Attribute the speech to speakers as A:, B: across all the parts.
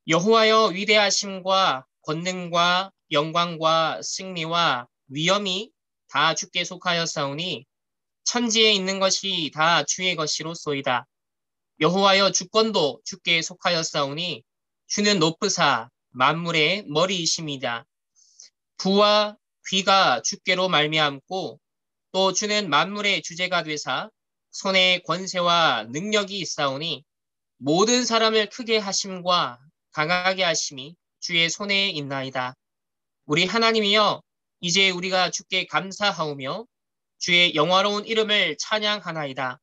A: 여호와여 위대하심과 권능과 영광과 승리와 위엄이 다 주께 속하였사오니 천지에 있는 것이 다 주의 것이로소이다. 여호와여 주권도 주께 속하였사오니 주는 높으사 만물의 머리이심이다. 부와 귀가 주께로 말미암고 또 주는 만물의 주제가 되사 손에 권세와 능력이 있사오니 모든 사람을 크게 하심과 강하게 하심이 주의 손에 있나이다. 우리 하나님이여 이제 우리가 주께 감사하오며 주의 영화로운 이름을 찬양하나이다.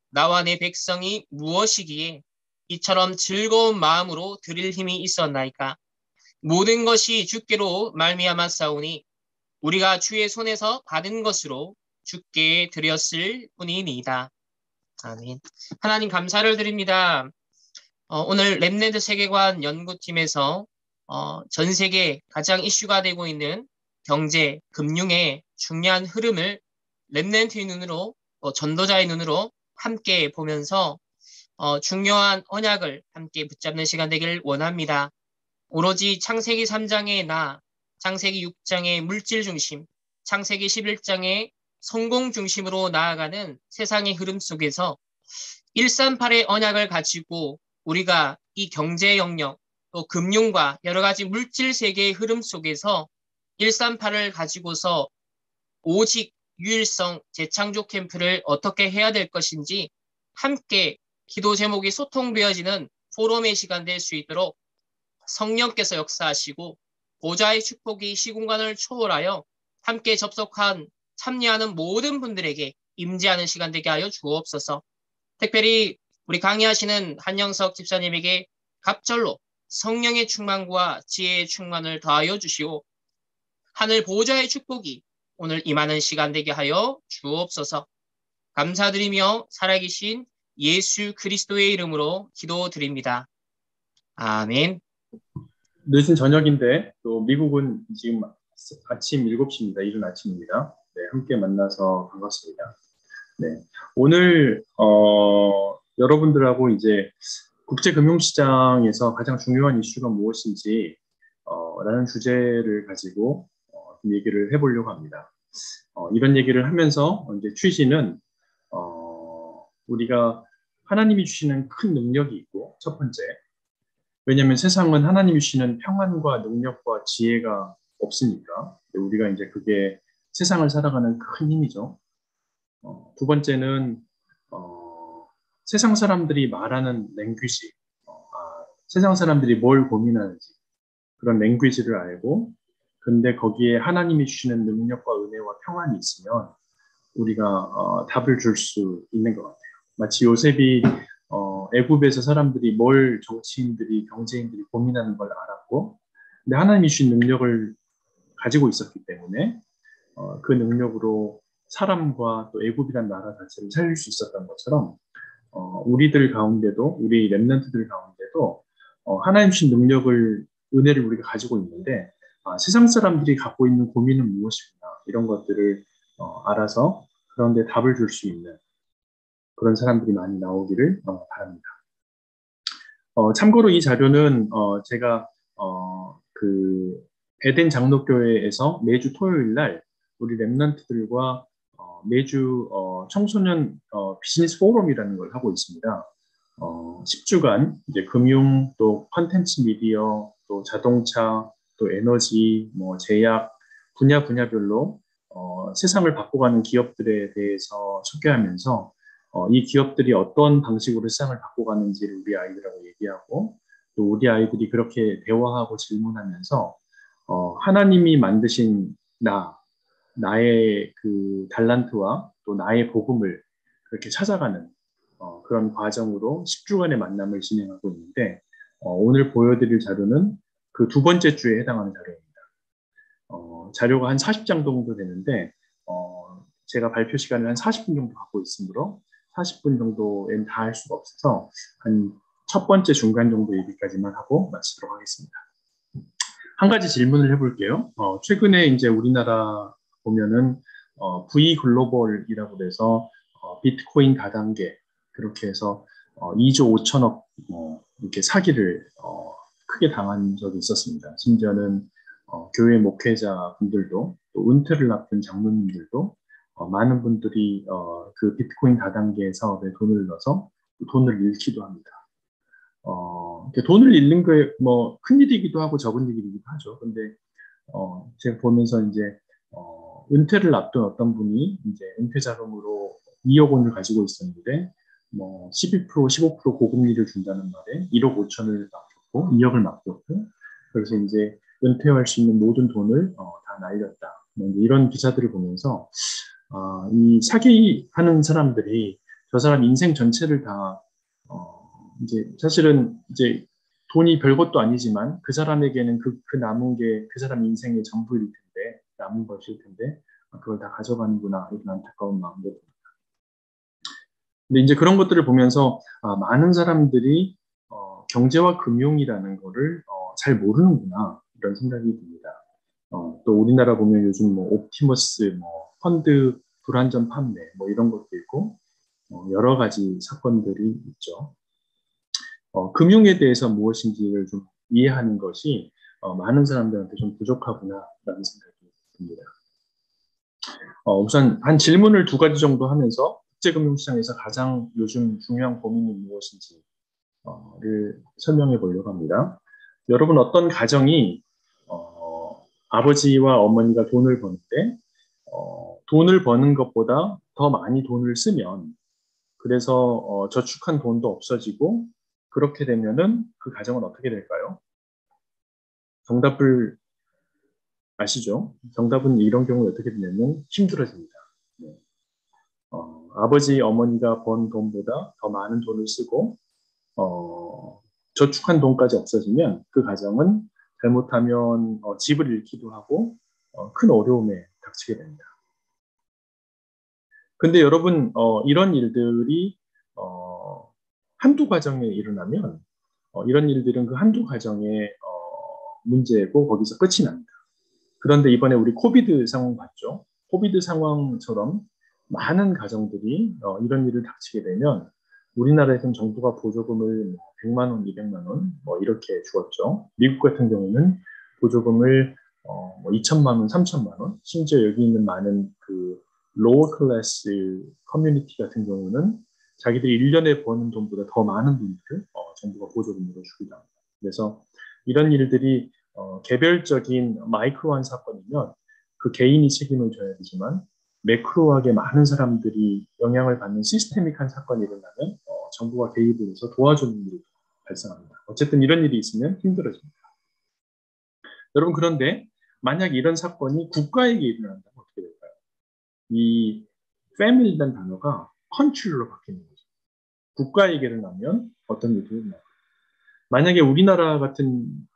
A: 나와 내 백성이 무엇이기에 이처럼 즐거운 마음으로 드릴 힘이 있었나이까. 모든 것이 주께로 말미암았사오니 우리가 주의 손에서 받은 것으로 주께 드렸을 뿐이니이다. 아멘. 하나님 감사를 드립니다. 오늘 랩네드 세계관 연구팀에서 전 세계 가장 이슈가 되고 있는 경제, 금융의 중요한 흐름을 랩네드의 눈으로, 전도자의 눈으로 함께 보면서 중요한 언약을 함께 붙잡는 시간 되기를 원합니다. 오로지 창세기 3장의 나, 창세기 6장의 물질 중심, 창세기 11장의 성공 중심으로 나아가는 세상의 흐름 속에서 138의 언약을 가지고 우리가 이 경제 영역, 또 금융과 여러 가지 물질 세계의 흐름 속에서 138을 가지고서 오직 유일성 재창조 캠프를 어떻게 해야 될 것인지 함께 기도 제목이 소통되어지는 포럼의 시간 될 수 있도록 성령께서 역사하시고 보좌의 축복이 시공간을 초월하여 함께 접속한 참여하는 모든 분들에게 임재하는 시간 되게 하여 주옵소서. 특별히 우리 강의하시는 한영석 집사님에게 갑절로 성령의 충만과 지혜의 충만을 더하여 주시오. 하늘 보좌의 축복이 오늘 임하는 시간 되게 하여 주옵소서. 감사드리며 살아계신 예수 그리스도의 이름으로 기도드립니다. 아멘.
B: 늦은 저녁인데 또 미국은 지금 아침 7시입니다. 이른 아침입니다. 네, 함께 만나서 반갑습니다. 네, 오늘 여러분들하고 이제 국제금융시장에서 가장 중요한 이슈가 무엇인지 라는 주제를 가지고 좀 얘기를 해보려고 합니다. 이런 얘기를 하면서 이제 취지는 우리가 하나님이 주시는 큰 능력이 있고 첫 번째, 왜냐하면 세상은 하나님이 주시는 평안과 능력과 지혜가 없으니까 우리가 이제 그게 세상을 살아가는 큰 힘이죠. 두 번째는 세상 사람들이 말하는 랭귀지, 세상 사람들이 뭘 고민하는지 그런 랭귀지를 알고, 근데 거기에 하나님이 주시는 능력과 은혜와 평안이 있으면 우리가 답을 줄 수 있는 것 같아요. 마치 요셉이 애굽에서 사람들이 뭘 정치인들이 경제인들이 고민하는 걸 알았고, 근데 하나님이 주신 능력을 가지고 있었기 때문에 그 능력으로 사람과 또 애굽이라는 나라 자체를 살릴 수 있었던 것처럼 우리들 가운데도 우리 렘넌트들 가운데도 하나님 주신 능력을 은혜를 우리가 가지고 있는데 세상 사람들이 갖고 있는 고민은 무엇이구나 이런 것들을 알아서 그런데 답을 줄 수 있는 그런 사람들이 많이 나오기를 바랍니다. 참고로 이 자료는 제가 그 에덴 장로교회에서 매주 토요일 날 우리 렘넌트들과 매주 청소년 비즈니스 포럼이라는 걸 하고 있습니다. 10주간 이제 금융, 또 컨텐츠 미디어, 또 자동차, 또 에너지, 뭐 제약 분야별로 세상을 바꿔가는 기업들에 대해서 소개하면서 이 기업들이 어떤 방식으로 세상을 바꿔가는지를 우리 아이들하고 얘기하고, 또 우리 아이들이 그렇게 대화하고 질문하면서 하나님이 만드신 나의 그 달란트와 또 나의 복음을 그렇게 찾아가는 그런 과정으로 10주간의 만남을 진행하고 있는데, 오늘 보여드릴 자료는 그 두 번째 주에 해당하는 자료입니다. 자료가 한 40장 정도 되는데 제가 발표 시간을 한 40분 정도 갖고 있으므로 40분 정도엔 다 할 수가 없어서 한 첫 번째 중간 정도 얘기까지만 하고 마치도록 하겠습니다. 한 가지 질문을 해볼게요. 최근에 이제 우리나라 보면은 V 글로벌이라고 해서 비트코인 다단계 그렇게 해서 2조 5천억 이렇게 사기를 크게 당한 적이 있었습니다. 심지어는 교회 목회자 분들도 또 은퇴를 앞둔 장로님들도 많은 분들이 그 비트코인 다단계 사업에 돈을 넣어서 돈을 잃기도 합니다. 돈을 잃는 게 뭐 큰일이기도 하고 적은 일이기도 하죠. 근데 제가 보면서 이제 은퇴를 앞둔 어떤 분이 이제 은퇴 자금으로 2억 원을 가지고 있었는데 뭐 12%, 15% 고금리를 준다는 말에 1억 5천을 맡겼고 2억을 맡겼고 그래서 이제 은퇴할 수 있는 모든 돈을 다 날렸다. 뭐 이런 기사들을 보면서 이 사기하는 사람들이 저 사람 인생 전체를 다 이제 사실은 이제 돈이 별것도 아니지만 그 사람에게는 그 남은 게 그 사람 인생의 전부일 텐데 남은 것일 텐데 그걸 다 가져가는구나 이런 안타까운 마음도 듭니다. 근데 이제 그런 것들을 보면서 많은 사람들이 경제와 금융이라는 거를 잘 모르는구나 이런 생각이 듭니다. 또 우리나라 보면 요즘 뭐 옵티머스, 뭐 펀드 불안전 판매 뭐 이런 것도 있고 여러 가지 사건들이 있죠. 금융에 대해서 무엇인지를 좀 이해하는 것이 많은 사람들한테 좀 부족하구나라는 생각이 듭니다. 우선 한 질문을 2가지 정도 하면서 국제금융시장에서 가장 요즘 중요한 고민이 무엇인지를 설명해 보려고 합니다. 여러분 어떤 가정이 아버지와 어머니가 돈을 버는데 돈을 버는 것보다 더 많이 돈을 쓰면 그래서 저축한 돈도 없어지고 그렇게 되면은 그 가정은 어떻게 될까요? 정답을 아시죠? 정답은 이런 경우에 어떻게 되냐면 힘들어집니다. 네. 아버지, 어머니가 번 돈보다 더 많은 돈을 쓰고 저축한 돈까지 없어지면 그 가정은 잘못하면 집을 잃기도 하고 큰 어려움에 닥치게 됩니다. 근데 여러분 이런 일들이 한두 가정에 일어나면 이런 일들은 그 한두 가정의 문제고 거기서 끝이 납니다. 그런데 이번에 우리 코비드 상황 봤죠? 코비드 상황처럼 많은 가정들이 이런 일을 닥치게 되면 우리나라에서는 정부가 보조금을 100만 원, 200만 원 뭐 이렇게 주었죠. 미국 같은 경우는 보조금을 뭐 2천만 원, 3천만 원, 심지어 여기 있는 많은 그 로어 클래스 커뮤니티 같은 경우는 자기들이 1년에 버는 돈보다 더 많은 돈들을 정부가 보조금으로 주기도 합니다. 그래서 이런 일들이 개별적인 마이크로한 사건이면 그 개인이 책임을 져야 되지만 매크로하게 많은 사람들이 영향을 받는 시스테믹한 사건이 일어나면 정부가 개입을 해서 도와주는 일이 발생합니다. 어쨌든 이런 일이 있으면 힘들어집니다. 여러분 그런데 만약 이런 사건이 국가에게 일어난다면 어떻게 될까요? 이 family라는 단어가 country로 바뀌는 거죠. 국가에게 일어나면 어떤 일이 일어날까요? 만약에 우리나라 같은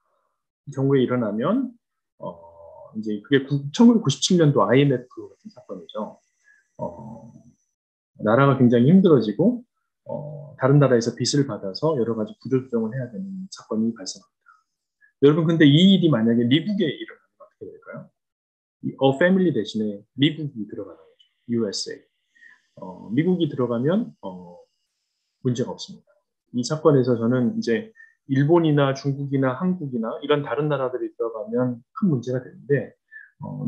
B: 경우에 일어나면 이제 그게 1997년도 IMF 같은 사건이죠. 나라가 굉장히 힘들어지고 다른 나라에서 빚을 받아서 여러 가지 구조조정을 해야 되는 사건이 발생합니다. 여러분 근데 이 일이 만약에 미국에 일어나면 어떻게 될까요? 패밀리 대신에 미국이 들어가는 거죠. USA. 미국이 들어가면 문제가 없습니다. 이 사건에서 저는 이제 일본이나 중국이나 한국이나 이런 다른 나라들이 들어가면 큰 문제가 되는데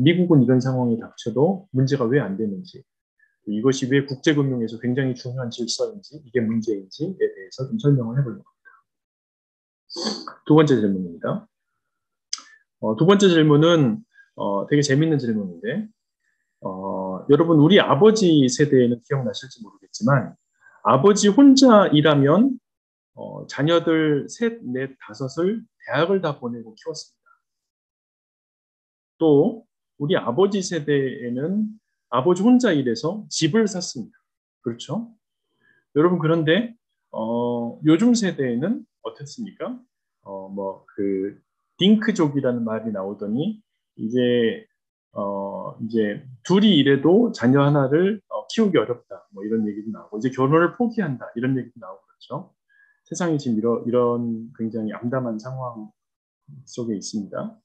B: 미국은 이런 상황이 닥쳐도 문제가 왜 안 되는지 이것이 왜 국제금융에서 굉장히 중요한 질서인지 이게 문제인지에 대해서 좀 설명을 해보려고 합니다. 2번째 질문입니다. 2번째 질문은 되게 재밌는 질문인데 여러분 우리 아버지 세대에는 기억나실지 모르겠지만 아버지 혼자 일하면 자녀들 셋, 넷, 다섯을 대학을 다 보내고 키웠습니다. 또 우리 아버지 세대에는 아버지 혼자 일해서 집을 샀습니다. 그렇죠? 여러분 그런데 요즘 세대에는 어떻습니까? 그 딩크족이라는 말이 나오더니 이제 이제 둘이 일해도 자녀 하나를 키우기 어렵다. 뭐 이런 얘기도 나오고 이제 결혼을 포기한다. 이런 얘기도 나오고 그렇죠. 세상이 지금 이런 굉장히 암담한 상황 속에 있습니다.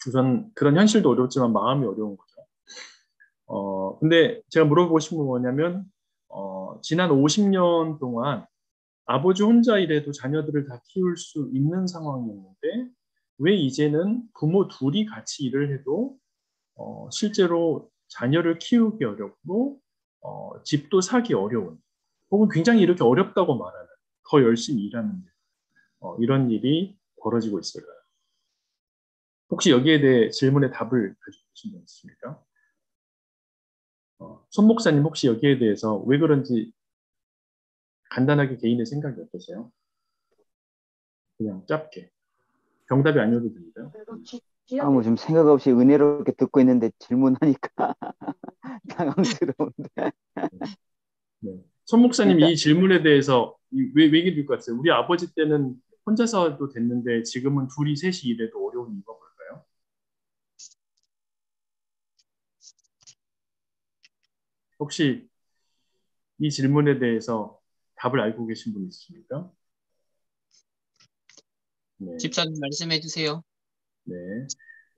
B: 우선 그런 현실도 어렵지만 마음이 어려운 거죠. 근데 제가 물어보고 싶은 건 뭐냐면 지난 50년 동안 아버지 혼자 일해도 자녀들을 다 키울 수 있는 상황이었는데 왜 이제는 부모 둘이 같이 일을 해도 실제로 자녀를 키우기 어렵고 집도 사기 어려운 혹은 굉장히 이렇게 어렵다고 말하는 더 열심히 일하는 이런 일이 벌어지고 있을까요? 혹시 여기에 대해 질문의 답을 가지고 계신 분 있습니까? 손 목사님 혹시 여기에 대해서 왜 그런지 간단하게 개인의 생각이 어떠세요? 그냥 짧게. 정답이 아니어도 됩니다.
C: 뭐 좀 생각 없이 은혜롭게 듣고 있는데 질문하니까 당황스러운데.
B: 네. 손 목사님
C: 일단
B: 이 질문에 대해서 왜 얘기해 것 같아요? 우리 아버지 때는 혼자서도 됐는데 지금은 둘이 셋이 일해도 어려운 이유가 뭘까요? 혹시 이 질문에 대해서 답을 알고 계신 분 있으십니까? 네.
A: 집사님 말씀해 주세요.
B: 네.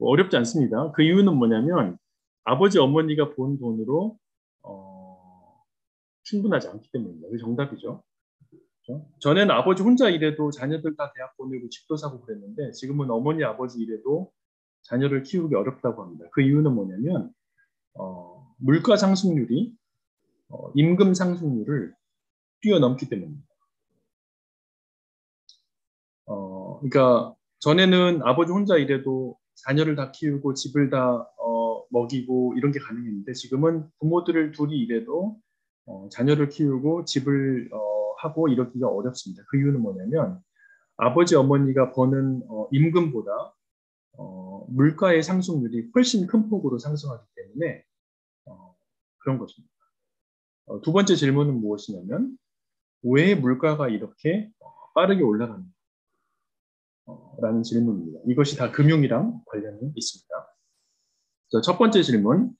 B: 어렵지 않습니다. 그 이유는 뭐냐면 아버지 어머니가 본 돈으로 충분하지 않기 때문입니다. 그게 정답이죠. 그렇죠? 전에는 아버지 혼자 일해도 자녀들 다 대학 보내고 집도 사고 그랬는데 지금은 어머니 아버지 일해도 자녀를 키우기 어렵다고 합니다. 그 이유는 뭐냐면 물가 상승률이 임금 상승률을 뛰어넘기 때문입니다. 그러니까 전에는 아버지 혼자 일해도 자녀를 다 키우고 집을 다 먹이고 이런 게 가능했는데 지금은 부모들을 둘이 일해도 자녀를 키우고 집을 하고 이러기가 어렵습니다. 그 이유는 뭐냐면 아버지 어머니가 버는 임금보다 물가의 상승률이 훨씬 큰 폭으로 상승하기 때문에 그런 것입니다. 두 번째 질문은 무엇이냐면 왜 물가가 이렇게 빠르게 올라가는가? 라는 질문입니다. 이것이 다 금융이랑 관련이 있습니다. 첫 번째 질문,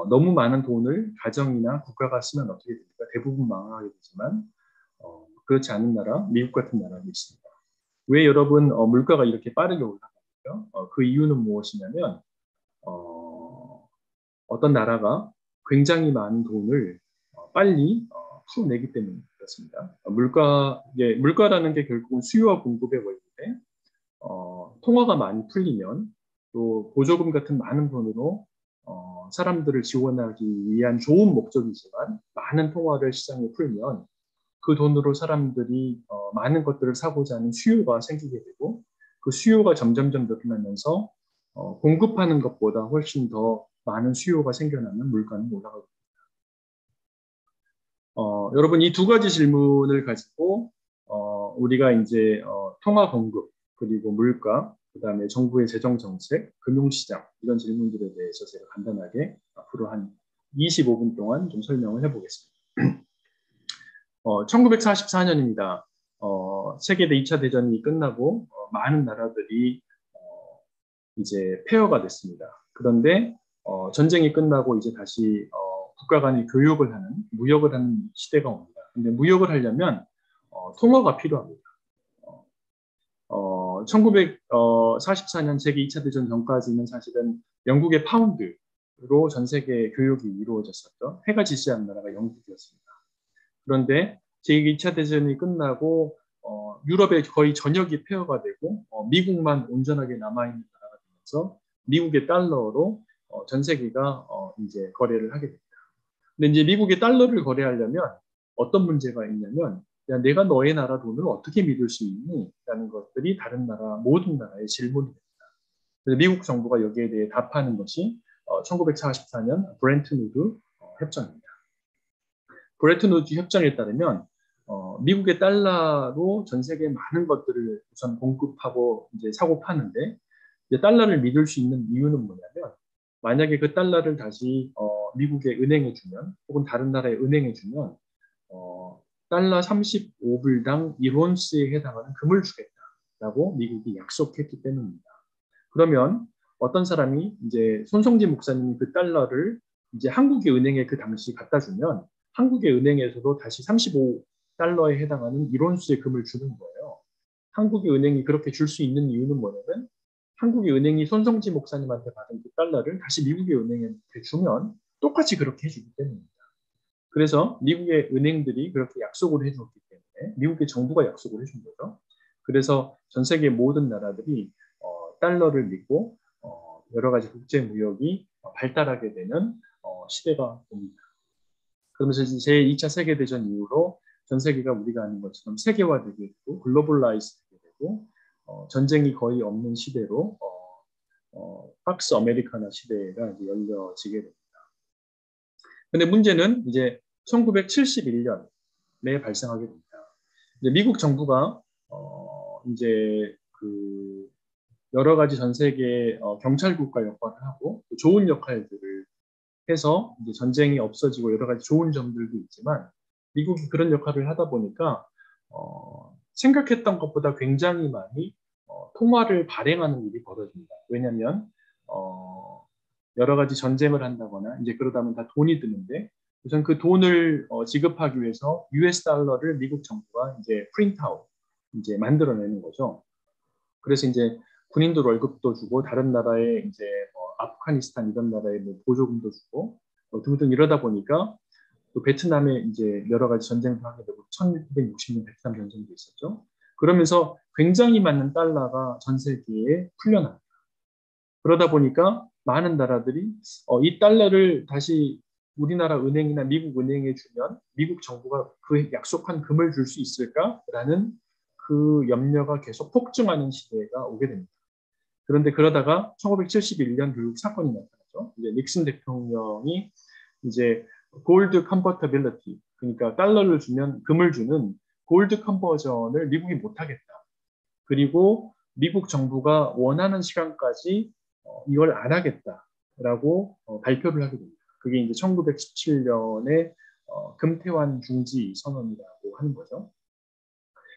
B: 너무 많은 돈을 가정이나 국가가 쓰면 어떻게 됩니까? 대부분 망하게 되지만 그렇지 않은 나라, 미국 같은 나라도 있습니다. 왜 여러분 물가가 이렇게 빠르게 올라갑니까? 그 이유는 무엇이냐면 어떤 나라가 굉장히 많은 돈을 빨리 풀어내기 때문에 그렇습니다. 물가라는 게 결국은 수요와 공급의 원리인데 통화가 많이 풀리면 또 보조금 같은 많은 돈으로 사람들을 지원하기 위한 좋은 목적이지만 많은 통화를 시장에 풀면 그 돈으로 사람들이 많은 것들을 사고자 하는 수요가 생기게 되고 그 수요가 점점점 늘어나면서 공급하는 것보다 훨씬 더 많은 수요가 생겨나면 물가는 올라가게 됩니다. 여러분 이 두 가지 질문을 가지고 우리가 이제 통화 공급 그리고 물가 그다음에 정부의 재정 정책, 금융시장 이런 질문들에 대해서 제가 간단하게 앞으로 한 25분 동안 좀 설명을 해보겠습니다. 1944년입니다. 세계 2차 대전이 끝나고 많은 나라들이 이제 폐허가 됐습니다. 그런데 전쟁이 끝나고 이제 다시 국가 간의 교육을 하는, 무역을 하는 시대가 옵니다. 근데 무역을 하려면 통화가 필요합니다. 1944년 세계 2차 대전 전까지는 사실은 영국의 파운드로 전 세계 교육이 이루어졌었죠. 해가 지시한 나라가 영국이었습니다. 그런데 제2차 대전이 끝나고 유럽의 거의 전역이 폐허가 되고 미국만 온전하게 남아있는 나라가 되면서 미국의 달러로 전 세계가 이제 거래를 하게 됩니다. 근데 이제 미국의 달러를 거래하려면 어떤 문제가 있냐면 야, 내가 너의 나라 돈을 어떻게 믿을 수 있니? 라는 것들이 다른 나라 모든 나라의 질문이 됩니다. 그래서 미국 정부가 여기에 대해 답하는 것이 1944년 브렌트우드 협정입니다. 브레튼-우드 협정에 따르면 미국의 달러로 전 세계 많은 것들을 우선 공급하고 이제 사고 파는데 이제 달러를 믿을 수 있는 이유는 뭐냐면 만약에 그 달러를 다시 미국의 은행에 주면 혹은 다른 나라의 은행에 주면 달러 35불당 1온스에 해당하는 금을 주겠다라고 미국이 약속했기 때문입니다. 그러면 어떤 사람이 이제 손성진 목사님이 그 달러를 이제 한국의 은행에 그 당시 갖다 주면 한국의 은행에서도 다시 35달러에 해당하는 1온수의 금을 주는 거예요. 한국의 은행이 그렇게 줄 수 있는 이유는 뭐냐면 한국의 은행이 손성지 목사님한테 받은 그 달러를 다시 미국의 은행한테 주면 똑같이 그렇게 해주기 때문입니다. 그래서 미국의 은행들이 그렇게 약속을 해주었기 때문에 때문에 미국의 정부가 약속을 해준 거죠. 그래서 전 세계 모든 나라들이 달러를 믿고 여러 가지 국제 무역이 발달하게 되는 시대가 옵니다. 그러면서 제2차 세계대전 이후로 전 세계가 우리가 아는 것처럼 세계화되게 되고 글로벌라이즈 되게 되고 전쟁이 거의 없는 시대로 팍스 아메리카나 시대가 이제 열려지게 됩니다. 근데 문제는 이제 1971년에 발생하게 됩니다. 이제 미국 정부가 이제 그 여러 가지 전 세계 경찰국가 역할을 하고 좋은 역할들을 해서 이제 전쟁이 없어지고 여러 가지 좋은 점들도 있지만 미국이 그런 역할을 하다 보니까 생각했던 것보다 굉장히 많이 통화를 발행하는 일이 벌어집니다. 왜냐하면 여러 가지 전쟁을 한다거나 이제 그러다 보면 다 돈이 드는데 우선 그 돈을 지급하기 위해서 US 달러를 미국 정부가 이제 프린트아웃 이제 만들어내는 거죠. 그래서 이제 군인들 월급도 주고 다른 나라에 이제 아프가니스탄 이런 나라에 뭐 보조금도 주고 등등 이러다 보니까 또 베트남에 이제 여러 가지 전쟁도 하게 되고 1960년 베트남 전쟁도 있었죠. 그러면서 굉장히 많은 달러가 전 세계에 풀려납니다. 그러다 보니까 많은 나라들이 이 달러를 다시 우리나라 은행이나 미국 은행에 주면 미국 정부가 그 약속한 금을 줄 수 있을까라는 그 염려가 계속 폭증하는 시대가 오게 됩니다. 그런데 그러다가 1971년 결국 사건이 나타나죠. 이제 닉슨 대통령이 이제 골드 컨버터빌리티, 그러니까 달러를 주면 금을 주는 골드 컨버전을 미국이 못하겠다. 그리고 미국 정부가 원하는 시간까지 이걸 안 하겠다라고 발표를 하게 됩니다. 그게 이제 1917년에 금태환 중지 선언이라고 하는 거죠.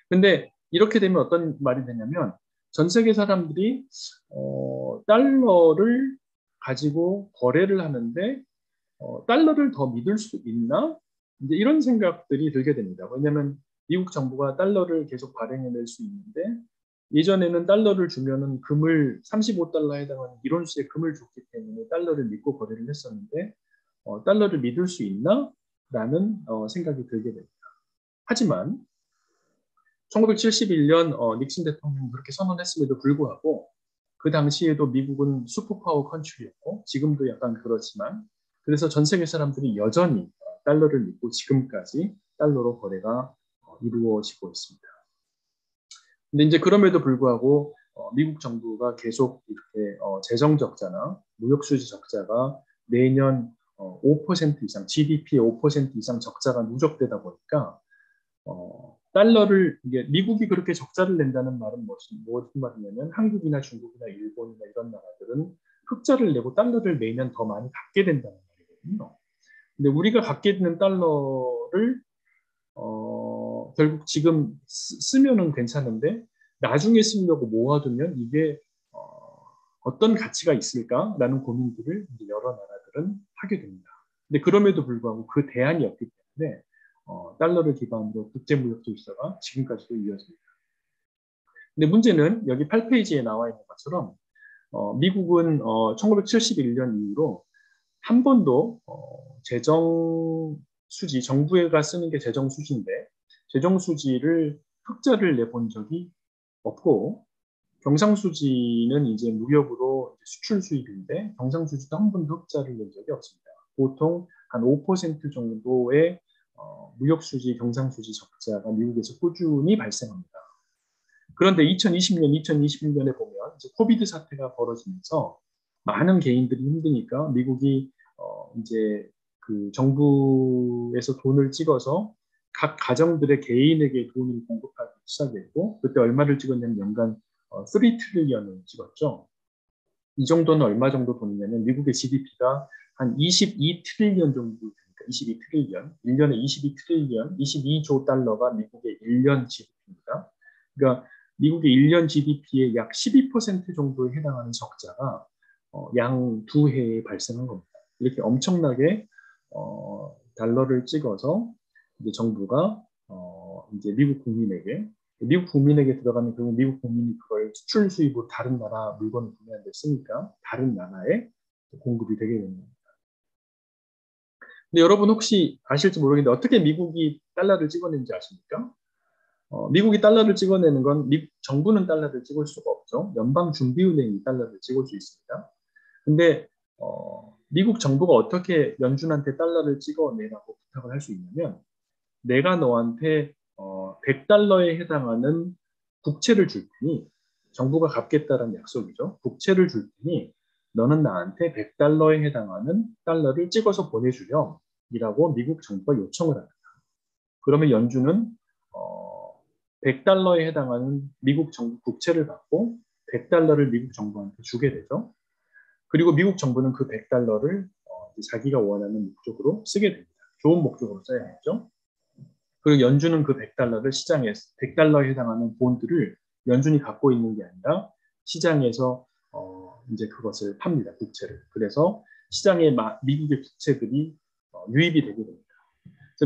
B: 근데 이렇게 되면 어떤 말이 되냐면 전 세계 사람들이 달러를 가지고 거래를 하는데 달러를 더 믿을 수 있나? 이제 이런 생각들이 들게 됩니다. 왜냐하면 미국 정부가 달러를 계속 발행해낼 수 있는데 예전에는 달러를 주면은 금을 35달러에 해당하는 이론수의 금을 줬기 때문에 달러를 믿고 거래를 했었는데 달러를 믿을 수 있나? 라는 생각이 들게 됩니다. 하지만 1971년 닉슨 대통령이 그렇게 선언했음에도 불구하고 그 당시에도 미국은 슈퍼파워 컨트리였고 지금도 약간 그렇지만 그래서 전 세계 사람들이 여전히 달러를 믿고 지금까지 달러로 거래가 이루어지고 있습니다. 근데 이제 그럼에도 불구하고 미국 정부가 계속 이렇게 재정 적자나 무역 수지 적자가 매년 5% 이상, GDP의 5% 이상 적자가 누적되다 보니까 달러를 이게 미국이 그렇게 적자를 낸다는 말은 무슨 말이냐면 한국이나 중국이나 일본이나 이런 나라들은 흑자를 내고 달러를 매년 더 많이 갖게 된다는 말이거든요. 근데 우리가 갖게 되는 달러를 결국 지금 쓰면은 괜찮은데 나중에 쓰려고 모아두면 이게 어떤 가치가 있을까라는 고민들을 이제 여러 나라들은 하게 됩니다. 근데 그럼에도 불구하고 그 대안이 없기 때문에 달러를 기반으로 국제무역 질서가 지금까지도 이어집니다. 근데 문제는 여기 8페이지에 나와 있는 것처럼 미국은 1971년 이후로 한 번도 재정 수지, 정부가 쓰는 게 재정 수지인데 재정 수지를 흑자를 내본 적이 없고 경상수지는 이제 무역으로 수출 수입인데 경상수지도 한 번도 흑자를 낸 적이 없습니다. 보통 한 5% 정도의 무역수지, 경상수지 적자가 미국에서 꾸준히 발생합니다. 그런데 2020년, 2021년에 보면 이제 코비드 사태가 벌어지면서 많은 개인들이 힘드니까 미국이 이제 그 정부에서 돈을 찍어서 각 가정들의 개인에게 돈을 공급하기 시작했고 그때 얼마를 찍었냐면 연간 3트릴리언을 찍었죠. 이 정도는 얼마 정도 돈이냐면 미국의 GDP가 한 22트릴리언 정도 되니까 22트릴리언, 1년에 22트릴리언, 22조 달러가 미국의 1년 GDP입니다. 그러니까 미국의 1년 GDP의 약 12% 정도에 해당하는 적자가 양 두 해에 발생한 겁니다. 이렇게 엄청나게 달러를 찍어서 이제 정부가 이제 미국 국민에게 들어가면 결국 미국 국민이 그걸 수출 수입으로 다른 나라 물건을 구매하는 데 쓰니까 다른 나라에 공급이 되게 되는 겁니다. 근데 여러분 혹시 아실지 모르겠는데 어떻게 미국이 달러를 찍어낸지 아십니까? 미국이 달러를 찍어내는 건 미국 정부는 달러를 찍을 수가 없죠. 연방준비은행이 달러를 찍을 수 있습니다. 근데 미국 정부가 어떻게 연준한테 달러를 찍어내라고 부탁을 할 수 있냐면 내가 너한테 100달러에 해당하는 국채를 줄 테니 정부가 갚겠다는 약속이죠. 국채를 줄 테니 너는 나한테 100달러에 해당하는 달러를 찍어서 보내주렴 이라고 미국 정부가 요청을 합니다. 그러면 연준은 100달러에 해당하는 미국 정부 국채를 받고 100달러를 미국 정부한테 주게 되죠. 그리고 미국 정부는 그 100달러를 자기가 원하는 목적으로 쓰게 됩니다. 좋은 목적으로 써야겠죠. 그리고 연준은 그 100달러를 시장에서 100달러에 해당하는 본드를 연준이 갖고 있는 게 아니라 시장에서 이제 그것을 팝니다. 국채를. 그래서 시장에 미국의 국채들이 유입이 되게 됩니다.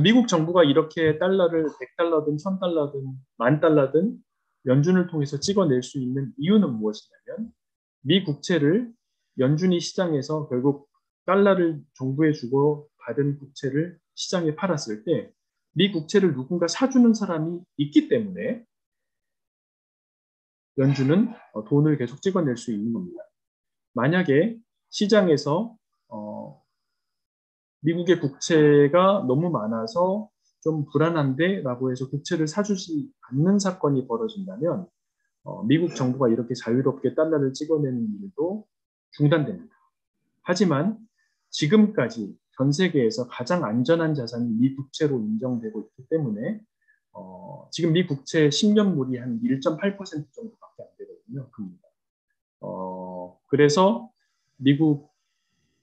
B: 미국 정부가 이렇게 달러를 100달러든 1000달러든 10,000달러든 연준을 통해서 찍어낼 수 있는 이유는 무엇이냐면 미 국채를 연준이 시장에서 결국 달러를 정부에 주고 받은 국채를 시장에 팔았을 때 미 국채를 누군가 사주는 사람이 있기 때문에 연준은 돈을 계속 찍어낼 수 있는 겁니다. 만약에 시장에서 미국의 국채가 너무 많아서 좀 불안한데 라고 해서 국채를 사주지 않는 사건이 벌어진다면 미국 정부가 이렇게 자유롭게 달러를 찍어내는 일도 중단됩니다. 하지만 지금까지 전 세계에서 가장 안전한 자산이 미 국채로 인정되고 있기 때문에 지금 미 국채 10년물이 한 1.8% 정도밖에 안 되거든요. 금리가. 그래서 미국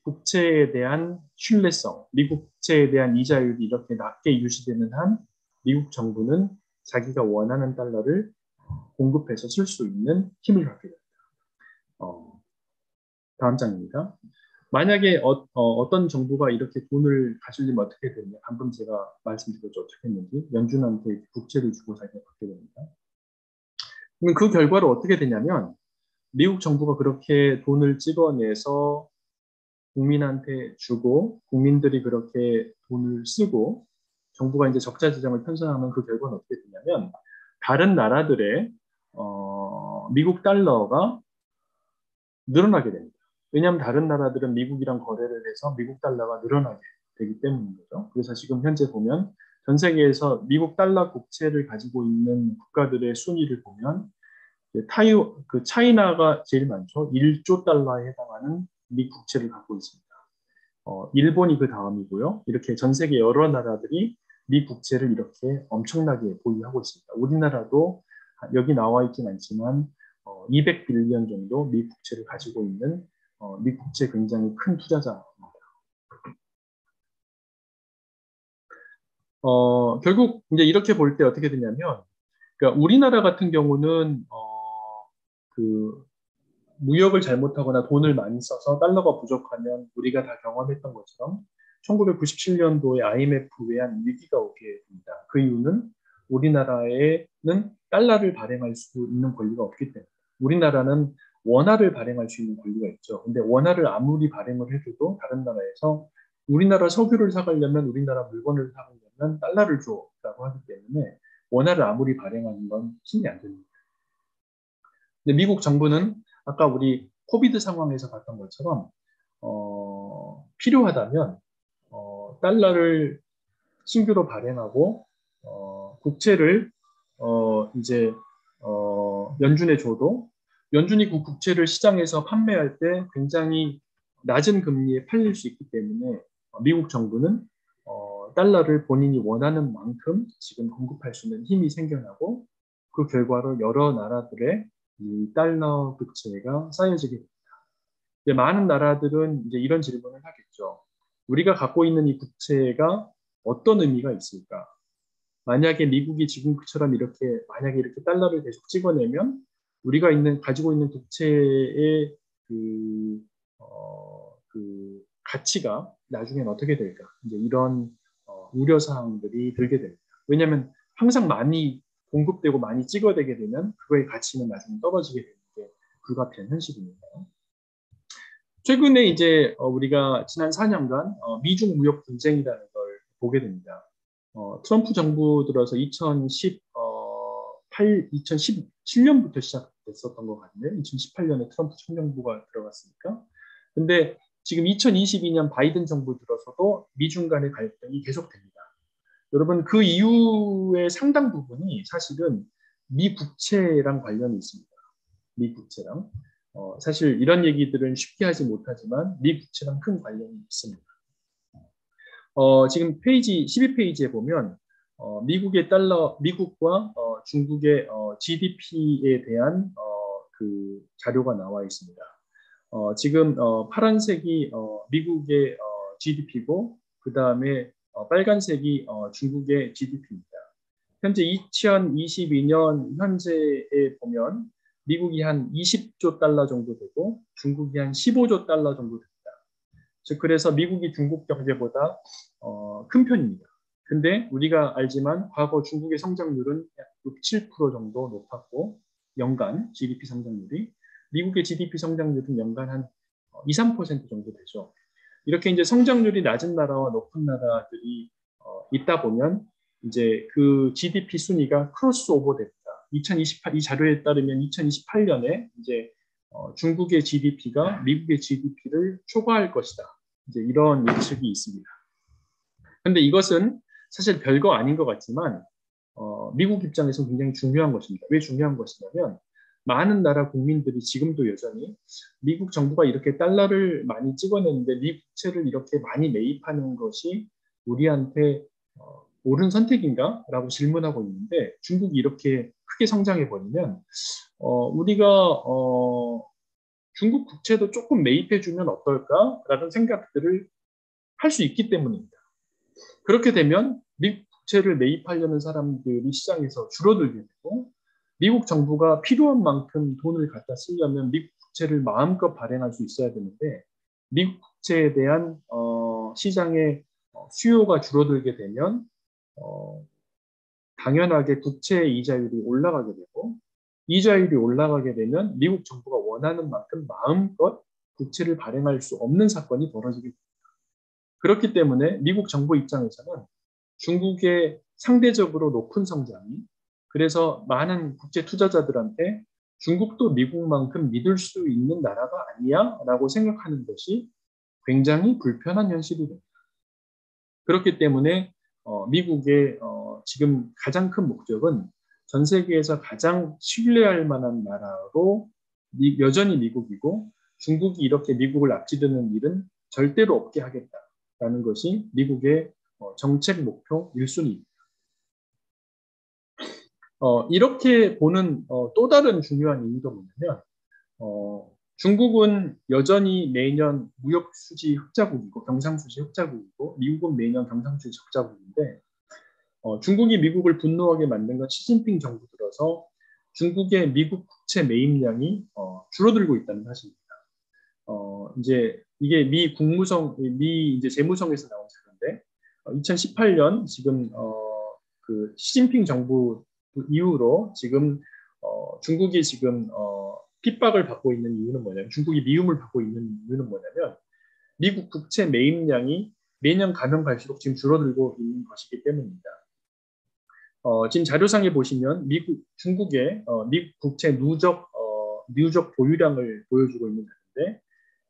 B: 국채에 대한 신뢰성, 미국 국채에 대한 이자율이 이렇게 낮게 유지되는 한 미국 정부는 자기가 원하는 달러를 공급해서 쓸 수 있는 힘을 갖게 됩니다. 다음 장입니다. 만약에 어떤 정부가 이렇게 돈을 가지려면 어떻게 되냐? 방금 제가 말씀드렸죠. 어떻게 했는지. 연준한테 국채를 주고 자기가 받게 됩니다. 그럼 그 결과로 어떻게 되냐면 미국 정부가 그렇게 돈을 찍어내서 국민한테 주고 국민들이 그렇게 돈을 쓰고 정부가 이제 적자 지정을 편성하면 그 결과는 어떻게 되냐면 다른 나라들의 미국 달러가 늘어나게 됩니다. 왜냐하면 다른 나라들은 미국이랑 거래를 해서 미국 달러가 늘어나게 되기 때문인 거죠. 그래서 지금 현재 보면 전 세계에서 미국 달러 국채를 가지고 있는 국가들의 순위를 보면 차이나가 제일 많죠. 1조 달러에 해당하는 미 국채를 갖고 있습니다. 일본이 그 다음이고요. 이렇게 전 세계 여러 나라들이 미 국채를 이렇게 엄청나게 보유하고 있습니다. 우리나라도 여기 나와 있진 않지만 200빌리언 정도 미 국채를 가지고 있는 미 국채 굉장히 큰 투자자입니다. 결국 이제 이렇게 볼 때 어떻게 되냐면, 그러니까 우리나라 같은 경우는 그 무역을 잘못하거나 돈을 많이 써서 달러가 부족하면 우리가 다 경험했던 것처럼 1997년도에 IMF 외환 위기가 오게 됩니다. 그 이유는 우리나라에는 달러를 발행할 수 있는 권리가 없기 때문에 우리나라는 원화를 발행할 수 있는 권리가 있죠. 근데 원화를 아무리 발행을 해줘도 다른 나라에서 우리나라 석유를 사가려면 우리나라 물건을 사가려면 달러를 줘라고 하기 때문에 원화를 아무리 발행하는 건 힘이 안 됩니다. 근데 미국 정부는 아까 우리 코비드 상황에서 봤던 것처럼 필요하다면 달러를 신규로 발행하고 국채를 이제 연준에 줘도 연준이 그 국채를 시장에서 판매할 때 굉장히 낮은 금리에 팔릴 수 있기 때문에 미국 정부는 달러를 본인이 원하는 만큼 지금 공급할 수 있는 힘이 생겨나고 그 결과로 여러 나라들의 이 달러 국채가 쌓여지게 됩니다. 많은 나라들은 이제 이런 질문을 하겠죠. 우리가 갖고 있는 이 국채가 어떤 의미가 있을까? 만약에 미국이 지금처럼 만약에 이렇게 달러를 계속 찍어내면 우리가 가지고 있는 국채의 그 가치가 나중엔 어떻게 될까? 이제 이런 우려 사항들이 들게 됩니다. 왜냐하면 항상 많이 공급되고 많이 찍어대게 되면 그거의 가치는 나중에 떨어지게 되는 게 불가피한 현실입니다. 최근에 이제 우리가 지난 4년간 미중 무역 분쟁이라는 걸 보게 됩니다. 트럼프 정부 들어서 2010 2017년부터 시작됐었던 것 같네요. 2018년에 트럼프 첫 정부가 들어갔으니까. 근데 지금 2022년 바이든 정부 들어서도 미중 간의 갈등이 계속됩니다. 여러분, 그 이유의 상당 부분이 사실은 미 국채랑 관련이 있습니다. 미 국채랑. 사실 이런 얘기들은 쉽게 하지 못하지만 미 국채랑 큰 관련이 있습니다. 지금 페이지 12페이지에 보면 미국과 중국의 GDP에 대한 그 자료가 나와 있습니다. 지금 파란색이 미국의 GDP고 그 다음에 빨간색이 중국의 GDP입니다. 현재 2022년 현재에 보면 미국이 한 20조 달러 정도 되고 중국이 한 15조 달러 정도 됩니다. 즉 그래서 미국이 중국 경제보다 큰 편입니다. 근데 우리가 알지만 과거 중국의 성장률은 약 6, 7% 정도 높았고 연간 GDP 성장률이 미국의 GDP 성장률은 연간 한 2, 3% 정도 되죠. 이렇게 이제 성장률이 낮은 나라와 높은 나라들이 있다 보면 이제 그 GDP 순위가 크로스 오버 됩니다. 이 자료에 따르면 2028년에 이제 중국의 GDP가 미국의 GDP를 초과할 것이다. 이제 이런 예측이 있습니다. 그런데 이것은 사실 별거 아닌 것 같지만 미국 입장에서 굉장히 중요한 것입니다. 왜 중요한 것이냐면 많은 나라 국민들이 지금도 여전히 미국 정부가 이렇게 달러를 많이 찍어내는데 미국 채를 이렇게 많이 매입하는 것이 우리한테 옳은 선택인가? 라고 질문하고 있는데 중국이 이렇게 크게 성장해 버리면 우리가 중국 국채도 조금 매입해주면 어떨까라는 생각들을 할 수 있기 때문입니다. 그렇게 되면 미국 국채를 매입하려는 사람들이 시장에서 줄어들게 되고 미국 정부가 필요한 만큼 돈을 갖다 쓰려면 미국 국채를 마음껏 발행할 수 있어야 되는데 미국 국채에 대한 시장의 수요가 줄어들게 되면 당연하게 국채 이자율이 올라가게 되고 이자율이 올라가게 되면 미국 정부가 원하는 만큼 마음껏 국채를 발행할 수 없는 사건이 벌어지게 됩니다. 그렇기 때문에 미국 정부 입장에서는 중국의 상대적으로 높은 성장이 그래서 많은 국제 투자자들한테 중국도 미국만큼 믿을 수 있는 나라가 아니야? 라고 생각하는 것이 굉장히 불편한 현실이 됩니다. 그렇기 때문에 미국의 지금 가장 큰 목적은 전 세계에서 가장 신뢰할 만한 나라로 여전히 미국이고 중국이 이렇게 미국을 앞지르는 일은 절대로 없게 하겠다라는 것이 미국의 정책 목표 1순위입니다. 이렇게 보는 또 다른 중요한 이유가 뭐냐면 중국은 여전히 매년 무역 수지 흑자국이고 경상수지 흑자국이고 미국은 매년 경상수지 적자국인데 중국이 미국을 분노하게 만든 건 시진핑 정부 들어서 중국의 미국 국채 매입량이 줄어들고 있다는 사실입니다. 이제 이게 미 이제 재무성에서 나온 자료인데 2018년 지금 그 시진핑 정부 이후로 지금 중국이 지금 핍박을 받고 있는 이유는 뭐냐면 중국이 미움을 받고 있는 이유는 뭐냐면 미국 국채 매입량이 매년 가면 갈수록 지금 줄어들고 있는 것이기 때문입니다. 지금 자료상에 보시면 중국의 미국 국채 누적 보유량을 보여주고 있는 자료인데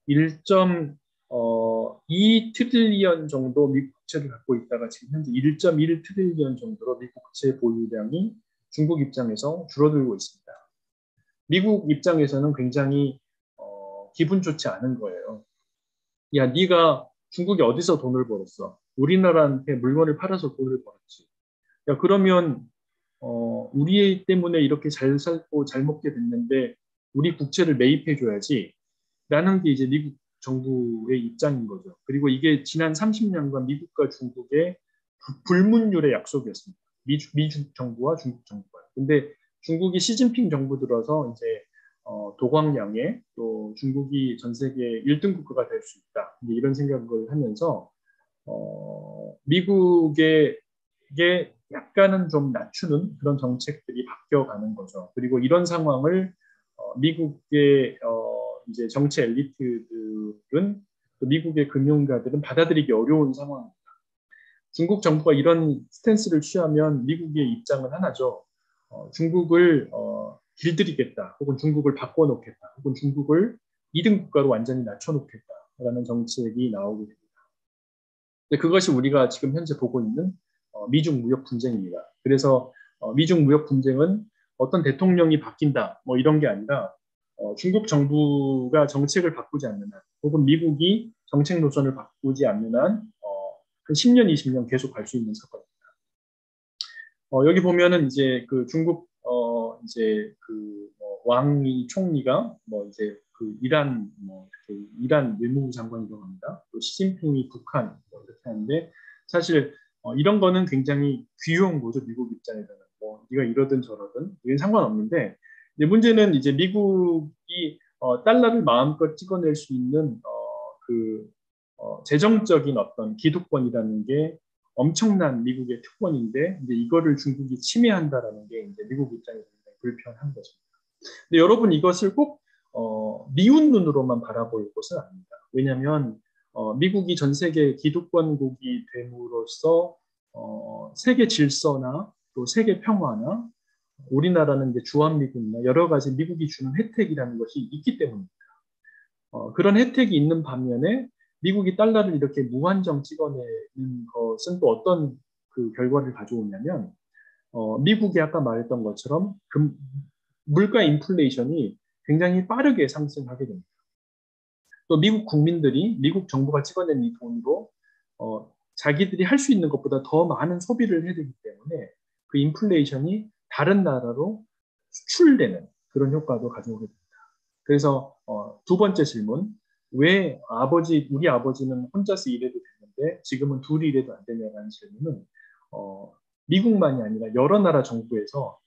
B: 1.2 트릴리언 정도 미국 국채를 갖고 있다가 지금 현재 1.1 트릴리언 정도로 미국 국채 보유량이 중국 입장에서 줄어들고 있습니다. 미국 입장에서는 굉장히 기분 좋지 않은 거예요. 야, 네가 중국이 어디서 돈을 벌었어? 우리나라한테 물건을 팔아서 돈을 벌었지. 야, 그러면 우리 때문에 이렇게 잘 살고 잘 먹게 됐는데 우리 국채를 매입해줘야지 라는 게 이제 미국 정부의 입장인 거죠. 그리고 이게 지난 30년간 미국과 중국의 불문율의 약속이었습니다. 미국 정부와 중국 정부가. 근데 중국이 시진핑 정부 들어서 이제 도광량에 또 중국이 전 세계 1등 국가가 될 수 있다. 이런 생각을 하면서 미국의 약간은 좀 낮추는 그런 정책들이 바뀌어가는 거죠. 그리고 이런 상황을 미국의 이제 정치 엘리트들은 또 미국의 금융가들은 받아들이기 어려운 상황입니다. 중국 정부가 이런 스탠스를 취하면 미국의 입장은 하나죠. 중국을 길들이겠다, 혹은 중국을 바꿔놓겠다, 혹은 중국을 2등 국가로 완전히 낮춰놓겠다라는 정책이 나오게 됩니다. 근데 그것이 우리가 지금 현재 보고 있는 미중 무역 분쟁입니다. 그래서 미중 무역 분쟁은 어떤 대통령이 바뀐다, 뭐 이런 게 아니라 중국 정부가 정책을 바꾸지 않는 한, 혹은 미국이 정책 노선을 바꾸지 않는 한, 한 10년, 20년 계속 갈 수 있는 사건입니다. 여기 보면은 이제 그 중국 이제 그 왕이 총리가 뭐 이제 그 이란 이란 외무부 장관이라고 합니다. 또 시진핑이 북한 뭐 이렇게 하는데 사실 이런 거는 굉장히 귀여운 거죠. 미국 입장에서는 뭐 네가 이러든 저러든 이게 상관없는데 이제 문제는 이제 미국이 달러를 마음껏 찍어낼 수 있는 재정적인 어떤 기득권이라는 게 엄청난 미국의 특권인데 이제 이거를 중국이 침해한다라는 게 이제 미국 입장에서 굉장히 불편한 거죠. 근데 여러분 이것을 꼭 미운 눈으로만 바라볼 것은 아닙니다. 왜냐하면 미국이 전 세계 기득권국이 됨으로써 세계 질서나 또 세계 평화나 우리나라는 이제 주한미군이나 여러 가지 미국이 주는 혜택이라는 것이 있기 때문입니다. 그런 혜택이 있는 반면에 미국이 달러를 이렇게 무한정 찍어내는 것은 또 어떤 그 결과를 가져오냐면 미국이 아까 말했던 것처럼 물가 인플레이션이 굉장히 빠르게 상승하게 됩니다. 또 미국 국민들이 미국 정부가 찍어낸 이 돈으로 자기들이 할 수 있는 것보다 더 많은 소비를 해야 되기 때문에 그 인플레이션이 다른 나라로 수출되는 그런 효과도 가져오게 됩니다. 그래서 두 번째 질문, 왜 우리 아버지는 혼자서 일해도 되는데 지금은 둘이 일해도 안 되냐라는 질문은 미국만이 아니라 여러 나라 정부에서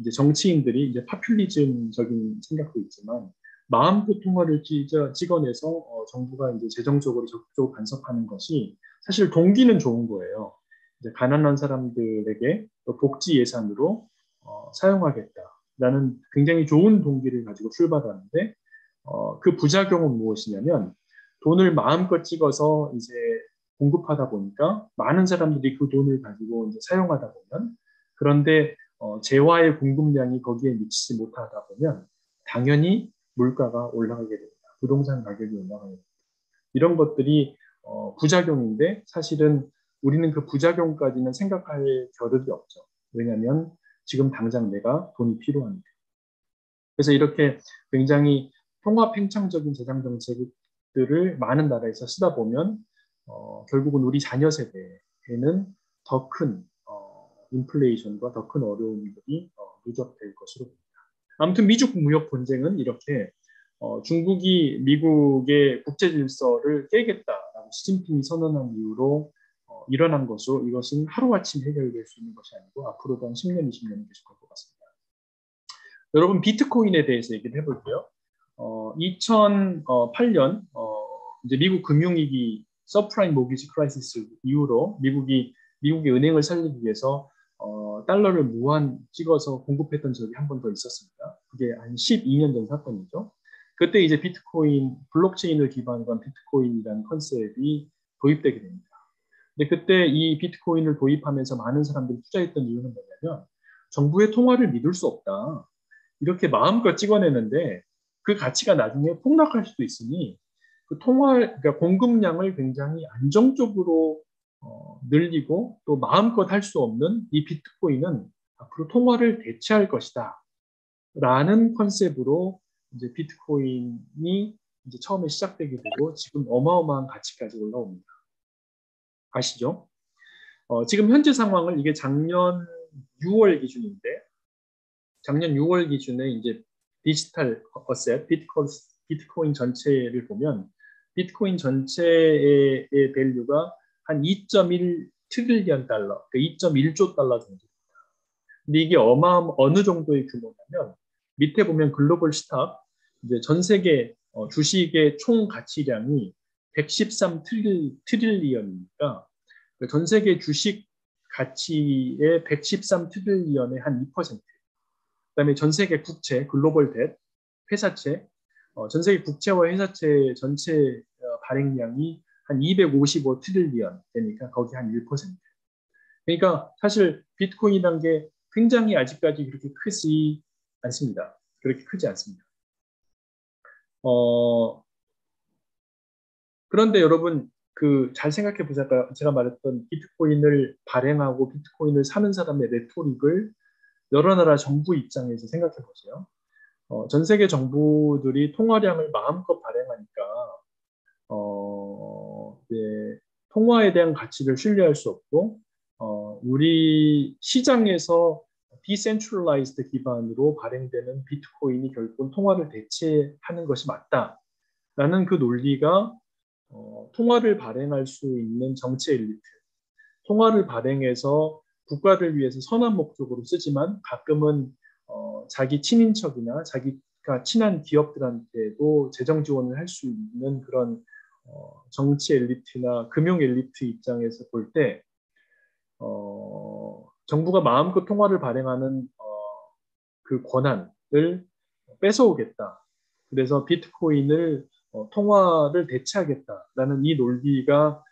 B: 이제 정치인들이 이제 파퓰리즘적인 생각도 있지만 마음껏 통화를 찍어내서 정부가 이제 재정적으로 적극적으로 간섭하는 것이 사실 동기는 좋은 거예요. 이제 가난한 사람들에게 복지 예산으로 사용하겠다라는 굉장히 좋은 동기를 가지고 출발하는데 그 부작용은 무엇이냐면 돈을 마음껏 찍어서 이제 공급하다 보니까 많은 사람들이 그 돈을 가지고 이제 사용하다 보면 그런데 재화의 공급량이 거기에 미치지 못하다 보면 당연히 물가가 올라가게 됩니다. 부동산 가격이 올라가게 됩니다. 이런 것들이 부작용인데 사실은 우리는 그 부작용까지는 생각할 겨를이 없죠. 왜냐하면 지금 당장 내가 돈이 필요합니다. 그래서 이렇게 굉장히 통합 팽창적인 재정 정책들을 많은 나라에서 쓰다 보면 결국은 우리 자녀 세대에는 더 큰 인플레이션과 더 큰 어려움들이 누적될 것으로 봅니다. 아무튼 미중 무역 분쟁은 이렇게 중국이 미국의 국제 질서를 깨겠다라고 시진핑이 선언한 이후로 일어난 것으로 이것은 하루아침 해결될 수 있는 것이 아니고 앞으로도 한 10년, 20년이 계속할 것 같습니다. 여러분 비트코인에 대해서 얘기를 해볼게요. 2008년 이제 미국 금융위기 서프라임 모기지 크라이시스 이후로 미국의 은행을 살리기 위해서 달러를 무한 찍어서 공급했던 적이 한 번 더 있었습니다. 그게 한 12년 전 사건이죠. 그때 이제 비트코인, 블록체인을 기반으로 한 비트코인이라는 컨셉이 도입되게 됩니다. 근데 그때 이 비트코인을 도입하면서 많은 사람들이 투자했던 이유는 뭐냐면 정부의 통화를 믿을 수 없다. 이렇게 마음껏 찍어내는데 그 가치가 나중에 폭락할 수도 있으니 그 그러니까 공급량을 굉장히 안정적으로 늘리고 또 마음껏 할 수 없는 이 비트코인은 앞으로 통화를 대체할 것이다. 라는 컨셉으로 이제 비트코인이 이제 처음에 시작되게 되고 지금 어마어마한 가치까지 올라옵니다. 아시죠? 지금 현재 상황을 이게 작년 6월 기준인데 작년 6월 기준에 이제 디지털 어셋, 비트코인 전체를 보면 비트코인 전체의 밸류가 한 2.1 트릴리언 달러, 그러니까 2.1조 달러 정도입니다. 근데 이게 어느 정도의 규모냐면 밑에 보면 글로벌 스탁, 이제 전 세계 주식의 총 가치량이 113 트릴리언이니까 전 세계 주식 가치의 113 트릴리언의 한 2%. 그다음에 전 세계 국채, 글로벌 뎃, 회사채, 전 세계 국채와 회사채 전체 발행량이 한 255 트릴리언 되니까 거기 한 1%. 그러니까 사실 비트코인이란 게 굉장히 아직까지 그렇게 크지 않습니다. 그렇게 크지 않습니다. 그런데 여러분 잘 생각해 보세요. 제가 말했던 비트코인을 발행하고 비트코인을 사는 사람의 레토릭을 여러 나라 정부 입장에서 생각해 보세요. 전 세계 정부들이 통화량을 마음껏 발행하니까 네, 통화에 대한 가치를 신뢰할 수 없고 우리 시장에서 디센트럴라이즈드 기반으로 발행되는 비트코인이 결국은 통화를 대체하는 것이 맞다라는 그 논리가 통화를 발행할 수 있는 정치 엘리트, 통화를 발행해서 국가를 위해서 선한 목적으로 쓰지만 가끔은 자기 친인척이나 자기가 친한 기업들한테도 재정 지원을 할 수 있는 그런 정치 엘리트나 금융 엘리트 입장에서 볼 때 정부가 마음껏 통화를 발행하는 그 권한을 뺏어오겠다. 그래서 비트코인을 통화를 대체하겠다라는 이 논리가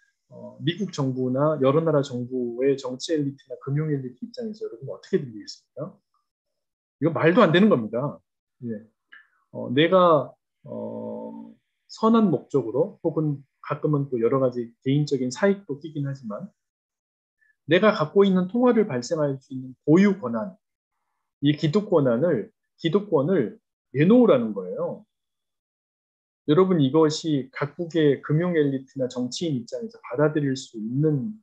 B: 미국 정부나 여러 나라 정부의 정치 엘리트나 금융 엘리트 입장에서 여러분 어떻게 들리겠습니까? 이거 말도 안 되는 겁니다. 예. 내가 선한 목적으로 혹은 가끔은 또 여러 가지 개인적인 사익도 끼긴 하지만 내가 갖고 있는 통화를 발생할 수 있는 고유 권한, 이 기득권을 내놓으라는 거예요. 여러분 이것이 각국의 금융 엘리트나 정치인 입장에서 받아들일 수 있는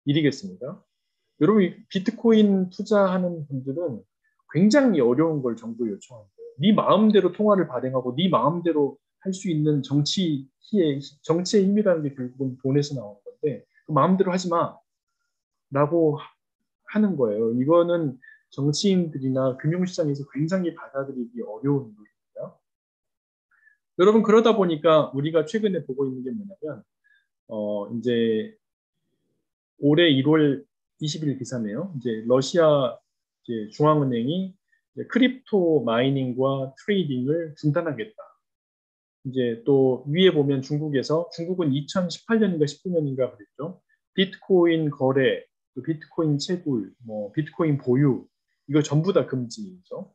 B: 일이겠습니까? 여러분 비트코인 투자하는 분들은 굉장히 어려운 걸 정부에 요청하는 거예요. 네 마음대로 통화를 발행하고 네 마음대로 할 수 있는 정치의 힘이라는 게 결국은 돈에서 나오는 건데 그 마음대로 하지 마라고 하는 거예요. 이거는 정치인들이나 금융시장에서 굉장히 받아들이기 어려운 일입니다. 여러분 그러다 보니까 우리가 최근에 보고 있는 게 뭐냐면 이제 올해 1월 20일 기사네요. 이제 러시아 이제 중앙은행이 이제 크립토 마이닝과 트레이딩을 중단하겠다. 이제 또 위에 보면 중국은 2018년인가 19년인가 그랬죠. 비트코인 거래, 또 비트코인 채굴, 뭐 비트코인 보유 이거 전부 다 금지죠.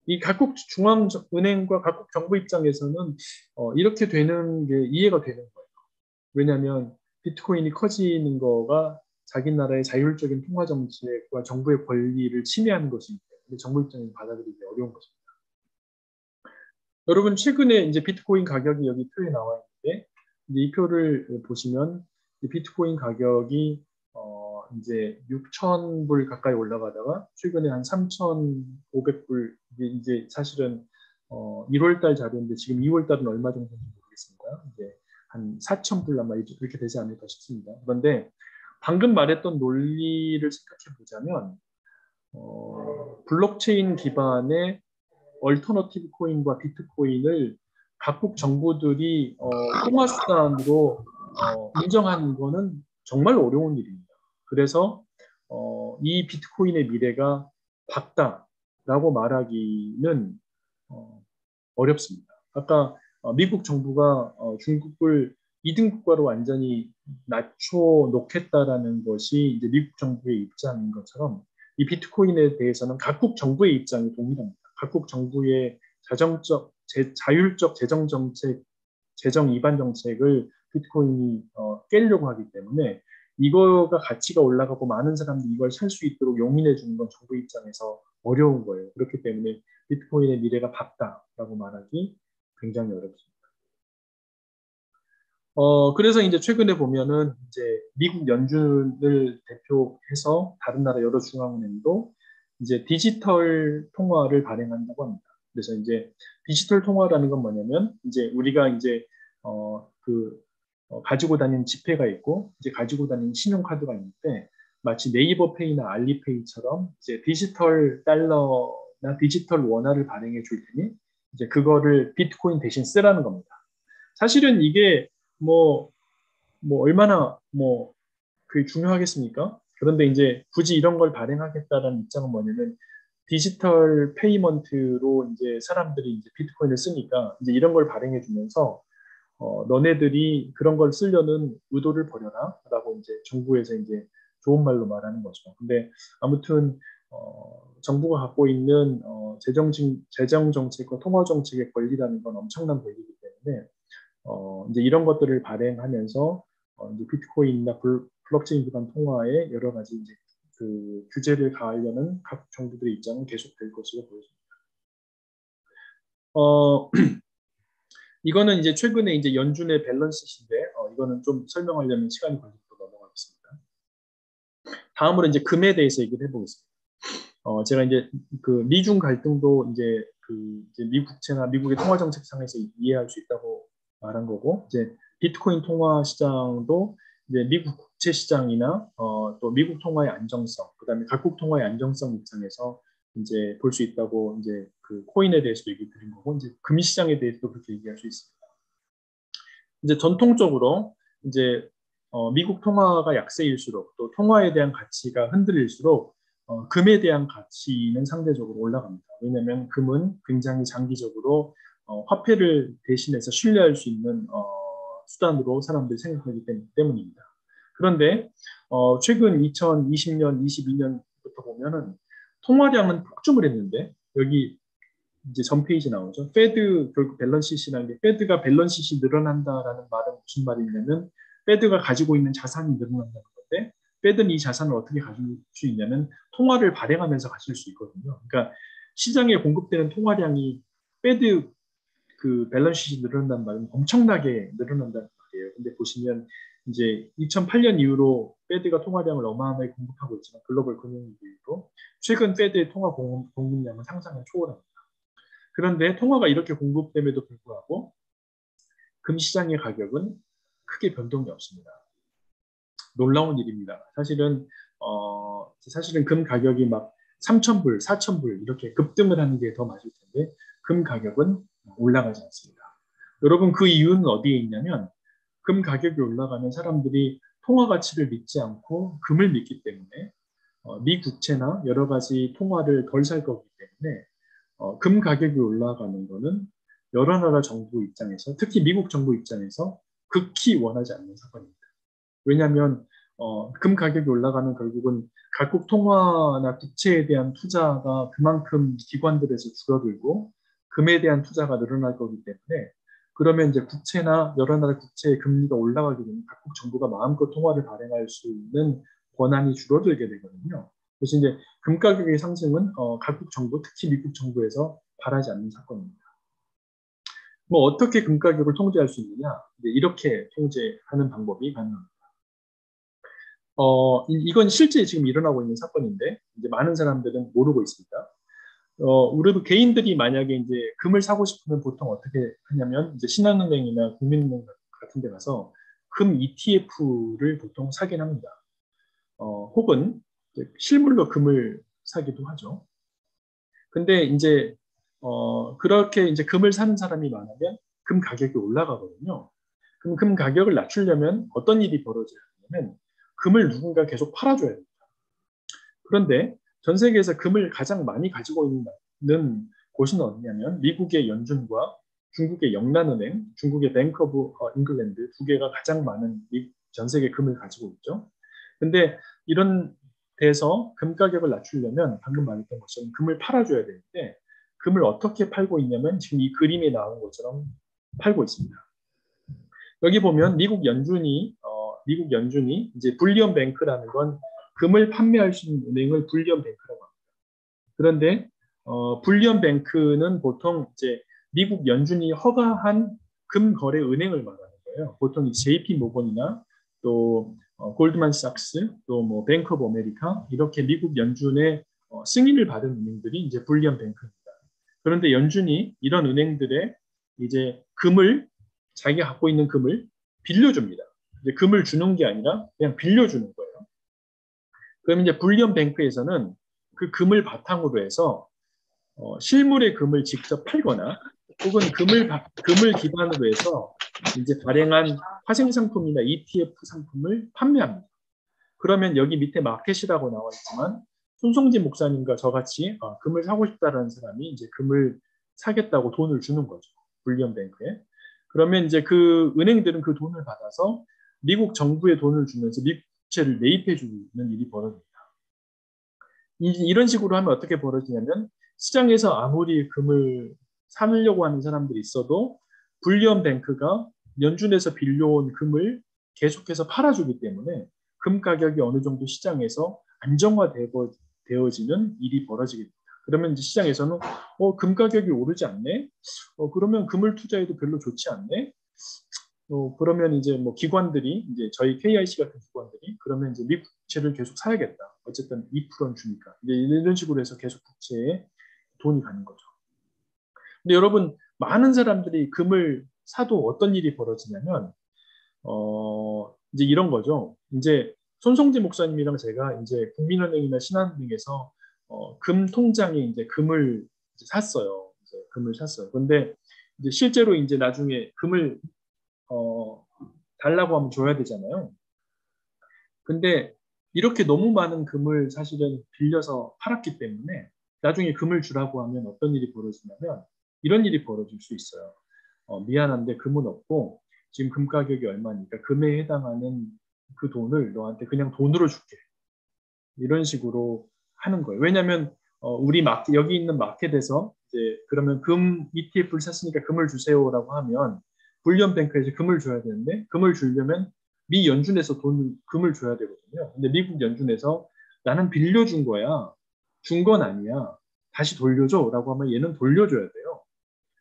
B: 이 각국 중앙은행과 각국 정부 입장에서는 이렇게 되는 게 이해가 되는 거예요. 왜냐하면 비트코인이 커지는 거가 자기 나라의 자율적인 통화 정책과 정부의 권리를 침해하는 것이기 때문에 정부 입장에서 받아들이기 어려운 것입니다. 여러분 최근에 이제 비트코인 가격이 여기 표에 나와 있는데 이 표를 보시면 비트코인 가격이 이제 6,000불 가까이 올라가다가 최근에 한 3,500불 이제 사실은 1월달 자료인데 지금 2월달은 얼마 정도인지 모르겠습니다. 이제 한 4,000불 아마 이렇게 되지 않을까 싶습니다. 그런데 방금 말했던 논리를 생각해 보자면 블록체인 기반의 얼터너티브 코인과 비트코인을 각국 정부들이 통화 수단으로 인정하는 것은 정말 어려운 일입니다. 그래서 이 비트코인의 미래가 밝다라고 말하기는 어렵습니다. 아까 미국 정부가 중국을 2등 국가로 완전히 낮춰놓겠다라는 것이 이제 미국 정부의 입장인 것처럼 이 비트코인에 대해서는 각국 정부의 입장이 동일합니다. 각국 정부의 자율적 재정 정책, 재정 이반 정책을 비트코인이 깨려고 하기 때문에 이거가 가치가 올라가고 많은 사람들이 이걸 살 수 있도록 용인해 주는 건 정부 입장에서 어려운 거예요. 그렇기 때문에 비트코인의 미래가 밝다라고 말하기 굉장히 어렵습니다. 그래서 이제 최근에 보면은 이제 미국 연준을 대표해서 다른 나라 여러 중앙은행도 이제 디지털 통화를 발행한다고 합니다. 그래서 이제 디지털 통화라는 건 뭐냐면 이제 우리가 이제 가지고 다니는 지폐가 있고 이제 가지고 다니는 신용카드가 있는데 마치 네이버 페이나 알리페이처럼 이제 디지털 달러나 디지털 원화를 발행해 줄 테니 이제 그거를 비트코인 대신 쓰라는 겁니다. 사실은 이게 뭐 얼마나 그게 중요하겠습니까? 그런데 이제 굳이 이런 걸 발행하겠다라는 입장은 뭐냐면 디지털 페이먼트로 이제 사람들이 이제 비트코인을 쓰니까 이제 이런 걸 발행해 주면서 너네들이 그런 걸 쓰려는 의도를 버려라라고 이제 정부에서 이제 좋은 말로 말하는 거죠. 근데 아무튼 정부가 갖고 있는 재정 정책과 통화 정책의 권리라는 건 엄청난 권리이기 때문에 이제 이런 것들을 발행하면서 이제 비트코인이나 블록체인 기반 통화에 여러 가지 이제 그 규제를 가하려는 각 정부들의 입장은 계속될 것으로 보여집니다. 이거는 이제 최근에 이제 연준의 밸런스시인데 이거는 좀 설명하려면 시간이 걸려서 넘어가겠습니다. 다음으로 이제 금에 대해서 얘기를 해보겠습니다. 제가 이제 그 미중 갈등도 이제 이제 미국 국채나 미국의 통화 정책상에서 이해할 수 있다고 말한 거고, 이제 비트코인 통화 시장도 이제 미국 국채 시장이나 또 미국 통화의 안정성, 그다음에 각국 통화의 안정성 입장에서 이제 볼 수 있다고 이제 그 코인에 대해서도 얘기 드린 거고, 이제 금 시장에 대해서도 그렇게 얘기할 수 있습니다. 이제 전통적으로 이제 미국 통화가 약세일수록 또 통화에 대한 가치가 흔들릴수록 금에 대한 가치는 상대적으로 올라갑니다. 왜냐하면 금은 굉장히 장기적으로 화폐를 대신해서 신뢰할 수 있는 수단으로 사람들이 생각하기 때문입니다. 그런데 최근 2020년, 22년부터 보면은 통화량은 폭증을 했는데 여기 이제 전 페이지 나오죠. 페드 결국 밸런스시라는 게 페드가 밸런스시 늘어난다라는 말은 무슨 말이냐면 페드가 가지고 있는 자산이 늘어난다는 건데 페드는 이 자산을 어떻게 가질 수 있냐면 통화를 발행하면서 가질 수 있거든요. 그러니까 시장에 공급되는 통화량이 페드 그 밸런스시 늘어난다는 말은 엄청나게 늘어난다는 말이에요. 근데 보시면 이제 2008년 이후로 페드가 통화량을 어마어마하게 공급하고 있지만 글로벌 금융위기 이후로 최근 페드의 통화 공급량은 상상을 초월합니다. 그런데 통화가 이렇게 공급됨에도 불구하고 금 시장의 가격은 크게 변동이 없습니다. 놀라운 일입니다. 사실은 금 가격이 막 3,000불, 4,000불 이렇게 급등을 하는 게 더 맞을 텐데 금 가격은 올라가지 않습니다. 여러분 그 이유는 어디에 있냐면 금 가격이 올라가면 사람들이 통화 가치를 믿지 않고 금을 믿기 때문에 미 국채나 여러 가지 통화를 덜 살 거기 때문에 금 가격이 올라가는 것은 여러 나라 정부 입장에서 특히 미국 정부 입장에서 극히 원하지 않는 사건입니다. 왜냐하면 금 가격이 올라가면 결국은 각국 통화나 국채에 대한 투자가 그만큼 기관들에서 줄어들고 금에 대한 투자가 늘어날 거기 때문에 그러면 이제 국채나 여러 나라 국채의 금리가 올라가게 되면 각국 정부가 마음껏 통화를 발행할 수 있는 권한이 줄어들게 되거든요. 그래서 이제 금 가격의 상승은 각국 정부, 특히 미국 정부에서 바라지 않는 사건입니다. 뭐 어떻게 금 가격을 통제할 수 있느냐? 이렇게 통제하는 방법이 가능합니다. 이건 실제 지금 일어나고 있는 사건인데 이제 많은 사람들은 모르고 있습니다. 우리 개인들이 만약에 이제 금을 사고 싶으면 보통 어떻게 하냐면 이제 신한은행이나 국민은행 같은 데 가서 금 ETF를 보통 사긴 합니다. 혹은 실물로 금을 사기도 하죠. 근데 이제 그렇게 이제 금을 사는 사람이 많으면 금 가격이 올라가거든요. 그럼 금 가격을 낮추려면 어떤 일이 벌어져야 되냐면 금을 누군가 계속 팔아줘야 됩니다. 그런데 전 세계에서 금을 가장 많이 가지고 있는 곳은 어디냐면 미국의 연준과 중국의 영란은행, 중국의 뱅크 오브 잉글랜드 두 개가 가장 많은 전 세계 금을 가지고 있죠. 근데 이런 데서 금 가격을 낮추려면 방금 말했던 것처럼 금을 팔아줘야 되는데 금을 어떻게 팔고 있냐면 지금 이 그림에 나온 것처럼 팔고 있습니다. 여기 보면 미국 연준이 이제 불리언 뱅크라는 건 금을 판매할 수 있는 은행을 불리언 뱅크라고 합니다. 그런데 불리언 뱅크는 보통 이제 미국 연준이 허가한 금 거래 은행을 말하는 거예요. 보통 JP 모건이나 또 골드만삭스, 또 뭐 뱅크 오브 아메리카 이렇게 미국 연준의 승인을 받은 은행들이 이제 불리언 뱅크입니다. 그런데 연준이 이런 은행들의 이제 자기가 갖고 있는 금을 빌려줍니다. 이제 금을 주는 게 아니라 그냥 빌려주는 거예요. 그럼 이제 불리언 뱅크에서는 그 금을 바탕으로 해서 실물의 금을 직접 팔거나 혹은 금을 기반으로 해서 이제 발행한 파생 상품이나 ETF 상품을 판매합니다. 그러면 여기 밑에 마켓이라고 나와 있지만 손성진 목사님과 저같이 금을 사고 싶다라는 사람이 이제 금을 사겠다고 돈을 주는 거죠. 불리언 뱅크에. 그러면 이제 그 은행들은 그 돈을 받아서 미국 정부에 돈을 주면서 부채를 매입해 주는 일이 벌어집니다. 이런 식으로 하면 어떻게 벌어지냐면 시장에서 아무리 금을 사려고 하는 사람들이 있어도 불리언 뱅크가 연준에서 빌려온 금을 계속해서 팔아주기 때문에 금 가격이 어느 정도 시장에서 안정화되어지는 일이 벌어지게 됩니다. 그러면 이제 시장에서는 금 가격이 오르지 않네? 그러면 금을 투자해도 별로 좋지 않네? 그러면 이제 뭐 기관들이 이제 저희 KIC 같은 기관들이 그러면 이제 미국 국채를 계속 사야겠다. 어쨌든 2%는 주니까. 이제 이런 식으로 해서 계속 국채에 돈이 가는 거죠. 근데 여러분 많은 사람들이 금을 사도 어떤 일이 벌어지냐면 이제 이런 거죠. 이제 손성재 목사님이랑 제가 이제 국민은행이나 신한은행에서 금 통장에 이제 금을 이제 샀어요. 이제 금을 샀어요. 근데 이제 실제로 이제 나중에 금을 달라고 하면 줘야 되잖아요. 근데 이렇게 너무 많은 금을 사실은 빌려서 팔았기 때문에 나중에 금을 주라고 하면 어떤 일이 벌어지냐면 이런 일이 벌어질 수 있어요. 미안한데 금은 없고 지금 금 가격이 얼마니까 금에 해당하는 그 돈을 너한테 그냥 돈으로 줄게. 이런 식으로 하는 거예요. 왜냐하면 우리 여기 있는 마켓에서 이제 그러면 금 ETF를 샀으니까 금을 주세요라고 하면 불리언 뱅크에서 금을 줘야 되는데 금을 주려면 미 연준에서 금을 줘야 되거든요. 근데 미국 연준에서 나는 빌려준 거야. 준 건 아니야. 다시 돌려줘라고 하면 얘는 돌려줘야 돼요.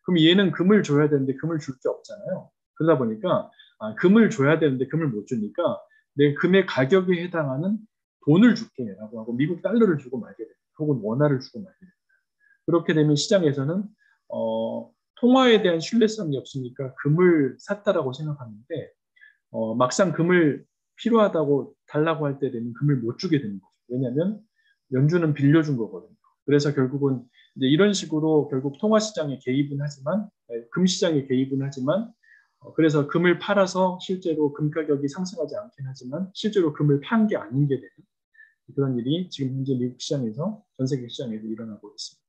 B: 그럼 얘는 금을 줘야 되는데 금을 줄 게 없잖아요. 그러다 보니까 금을 줘야 되는데 금을 못 주니까 내 금의 가격에 해당하는 돈을 줄게라고 하고 미국 달러를 주고 말게 됩니다. 혹은 원화를 주고 말게 됩니다. 그렇게 되면 시장에서는 통화에 대한 신뢰성이 없으니까 금을 샀다라고 생각하는데 막상 금을 필요하다고 달라고 할 때 되면 금을 못 주게 되는 거죠. 왜냐하면 연준은 빌려준 거거든요. 그래서 결국은 이제 이런 식으로 결국 통화 시장에 개입은 하지만 금 시장에 개입은 하지만 그래서 금을 팔아서 실제로 금 가격이 상승하지 않긴 하지만 실제로 금을 판 게 아닌 게 되는 그런 일이 지금 현재 미국 시장에서 전 세계 시장에서 일어나고 있습니다.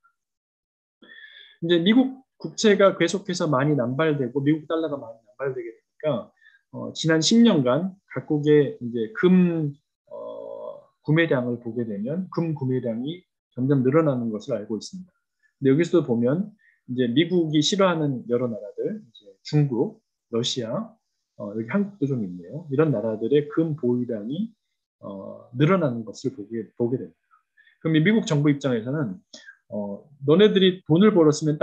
B: 이제 미국 국채가 계속해서 많이 남발되고 미국 달러가 많이 남발되게 되니까 지난 10년간 각국의 이제 금 구매량을 보게 되면 금 구매량이 점점 늘어나는 것을 알고 있습니다. 근데 여기서도 보면 이제 미국이 싫어하는 여러 나라들, 이제 중국, 러시아, 여기 한국도 좀 있네요. 이런 나라들의 금 보유량이 늘어나는 것을 보게 됩니다. 그럼 미국 정부 입장에서는 너네들이 돈을 벌었으면